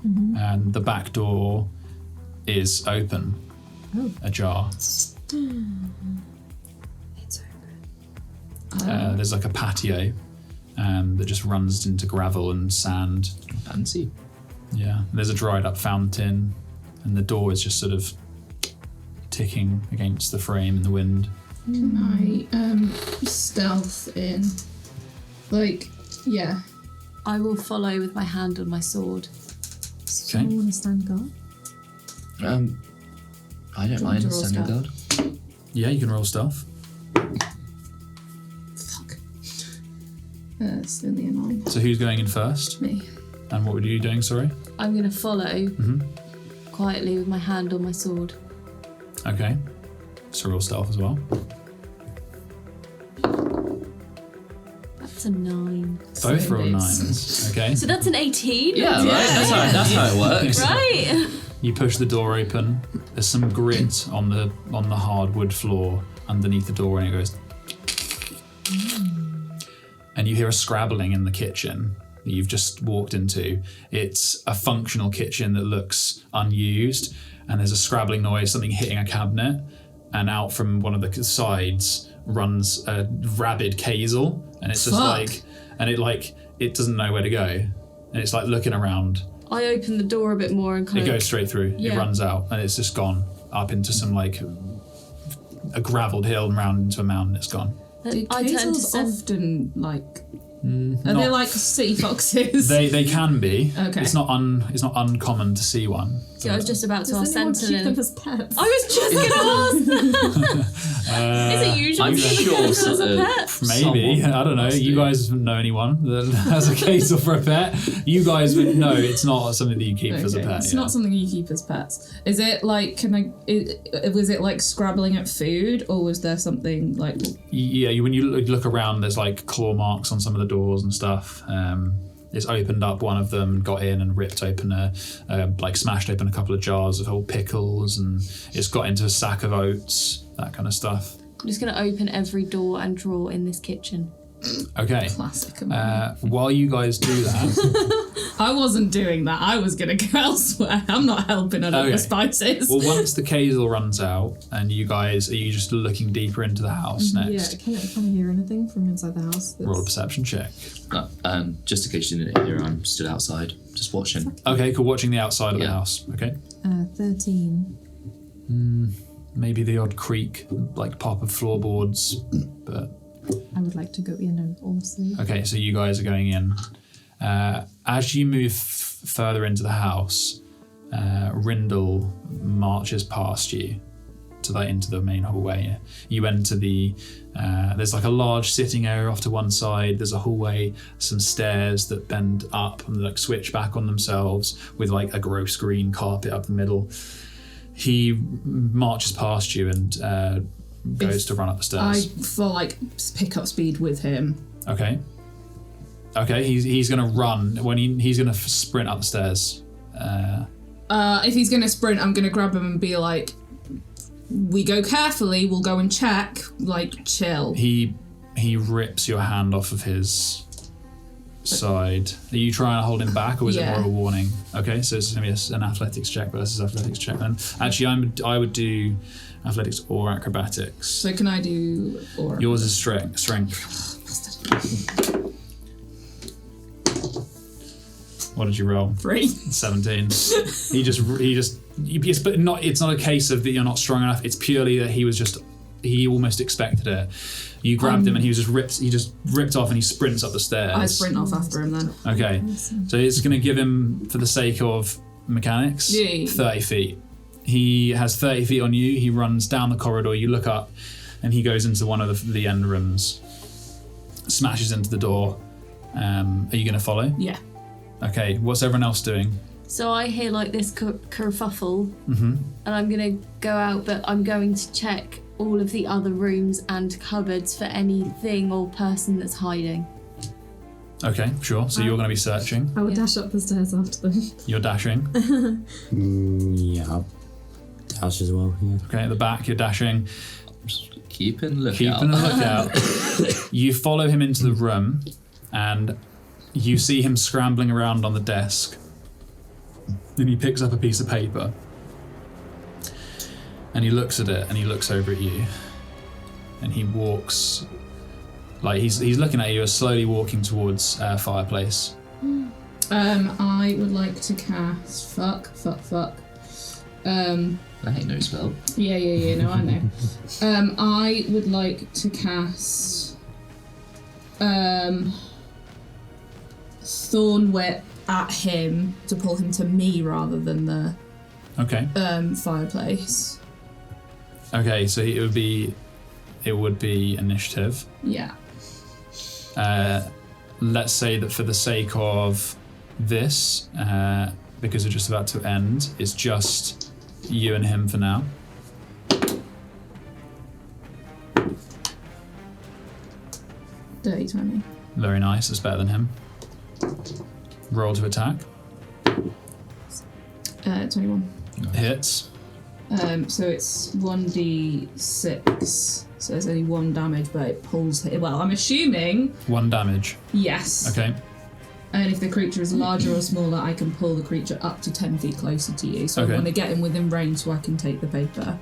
and the back door is open, ajar. It's open. There's like a patio that just runs into gravel and sand. Fancy. Yeah, there's a dried up fountain, and the door is just sort of ticking against the frame in the wind. Can I stealth in? Yeah. I will follow with my hand on my sword. Do you want to stand guard? I don't mind to roll standing guard. Yeah, you can roll stuff. Fuck. That's really annoying. So who's going in first? Me. And what were you doing, sorry? I'm going to follow quietly with my hand on my sword. Okay. So roll stealth as well. That's a 9. Both roll 9s. Okay. So that's an 18? Yeah, right. That's how it works. Right? You push the door open. There's some grit on the hardwood floor underneath the door, and it goes. And you hear a scrabbling in the kitchen that you've just walked into. It's a functional kitchen that looks unused, and there's a scrabbling noise, something hitting a cabinet, and out from one of the sides runs a rabid Kazel, and it's just it doesn't know where to go, and it's like looking around. I open the door a bit more and It goes straight through. Yeah. It runs out, and it's just gone up into some like a gravelled hill and round into a mountain. It's gone. Do I turn to Kazels Sen. often like? Are they like sea foxes? They can be. Okay. It's not uncommon to see one. See, I was just about to ask Does anyone keep them Sentinel. as pets? I was just going to ask. Is it usual I'm to keep sure Kazels as a that, pet? Maybe. Someone I don't know. must You do. guys know anyone that has a Kazel for a pet? You guys would know it's not something that you keep as a Okay, pet. it's not something you keep as pets. Is it like? Was it like scrabbling at food, or was there something like? Yeah, when you look around, there's like claw marks on some of the doors and stuff. It's opened up one of them, got in and ripped open smashed open a couple of jars of old pickles, and it's got into a sack of oats, that kind of stuff. I'm just going to open every door and drawer in this kitchen. Okay. Classic. While you guys do that, I wasn't doing that. I was gonna go elsewhere. I'm not helping out Okay. the spices. well, once the Kazel runs out, and you guys, are you just looking deeper into the house next? Yeah, can I hear anything from inside the house? Roll a perception check. Just in case you didn't hear, I'm stood outside, just watching. Okay, cool. Watching the outside of the Yeah. house. Okay. 13. Maybe the odd creak, like pop of floorboards, but I would like to go in and also. okay. So you guys are going in. As you move further into the house, Rindle marches past you into the main hallway. You enter there's like a large sitting area off to one side. There's a hallway, some stairs that bend up and like switch back on themselves with like a gross green carpet up the middle. He marches past you and goes to run up the I stairs. feel like pick up speed with him. Okay, he's gonna run he's gonna sprint up the stairs. If he's gonna sprint, I'm gonna grab him and be like, "We go carefully. We'll go and check. Like, chill." He rips your hand off of his side. Are you trying to hold him back, or is it more of a warning? Okay, so it's gonna be an athletics check versus athletics check then. Actually, I would do athletics or acrobatics. So can I do? Or Yours is strength. What did you roll? 3. 17. But not. It's not a case of that you're not strong enough. It's purely that he almost expected it. You grabbed him and he just ripped off and he sprints up the stairs. I sprint off after him then. Okay, so it's going to give him, for the sake of mechanics, 30 feet. He has 30 feet on you. He runs down the corridor. You look up, and he goes into one of the end rooms, smashes into the door. Are you going to follow? Yeah. Okay, what's everyone else doing? So I hear like this kerfuffle, and I'm going to go out, but I'm going to check all of the other rooms and cupboards for anything or person that's hiding. Okay, sure. So you're going to be searching. I would dash up the stairs after them. You're dashing. Yeah, I'll dash as well. Yeah. Okay, at the back, you're dashing. Keeping a lookout. Keeping a lookout. You follow him into the room, and you see him scrambling around on the desk. Then he picks up a piece of paper, and he looks at it, and he looks over at you, and he walks, like he's looking at you, as slowly walking towards fireplace. I would like to cast fuck. That ain't no spell. Yeah, no, I know. I would like to cast Thorn Whip at him to pull him to me rather than the Okay. fireplace. Okay, so it would be initiative. Yeah. Let's say that for the sake of this, because we're just about to end, it's just you and him for now. Dirty 20. Very nice, it's better than him. Roll to attack. 21. Hits. So it's 1d6. So there's only 1 damage, but it pulls. Well, I'm assuming 1 damage. yes. Okay. And if the creature is larger or smaller, I can pull the creature up to 10 feet closer to you. So Okay. I want to get him within range so I can take the paper.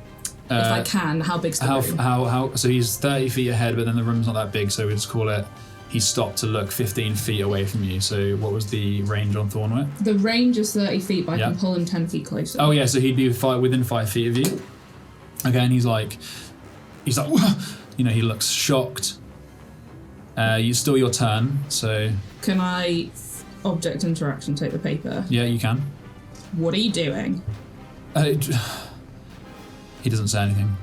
If I can, how big's the room? How? So he's 30 feet ahead, but then the room's not that big, so we just call it. He stopped to look 15 feet away from you. So what was the range on Thornwhip? The range is 30 feet, but I Yeah. can pull him 10 feet closer. Oh yeah, so he'd be within 5 feet of you. Okay, and he's like, you know, he looks shocked. You still your turn, so Can I object interaction take the paper? yeah, you can. What are you doing? He doesn't say anything.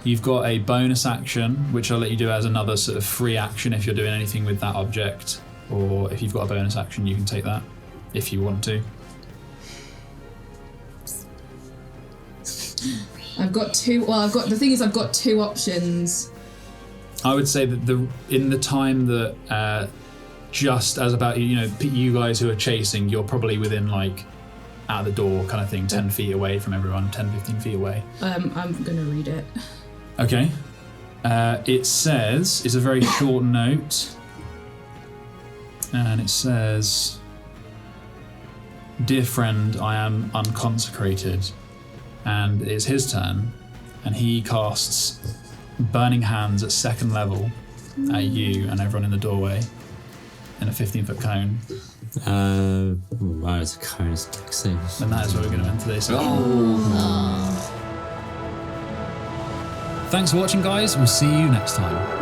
You've got a bonus action, which I'll let you do as another sort of free action if you're doing anything with that object, or if you've got a bonus action, you can take that if you want to. I've got 2. Well, the thing is, I've got 2 options. I would say that in the time that just as about you guys who are chasing, you're probably within like out the door kind of thing, 10 feet away from everyone, 10-15 feet away. I'm gonna read it. Okay. It says, it's a very short note, and it says, "Dear friend, I am unconsecrated," and it's his turn, and he casts Burning Hands at 2nd level at you and everyone in the doorway in a 15-foot cone. Wow, it's a cone. It's deck save. And that is where we're going to end today's session. Thanks for watching, guys. We'll see you next time.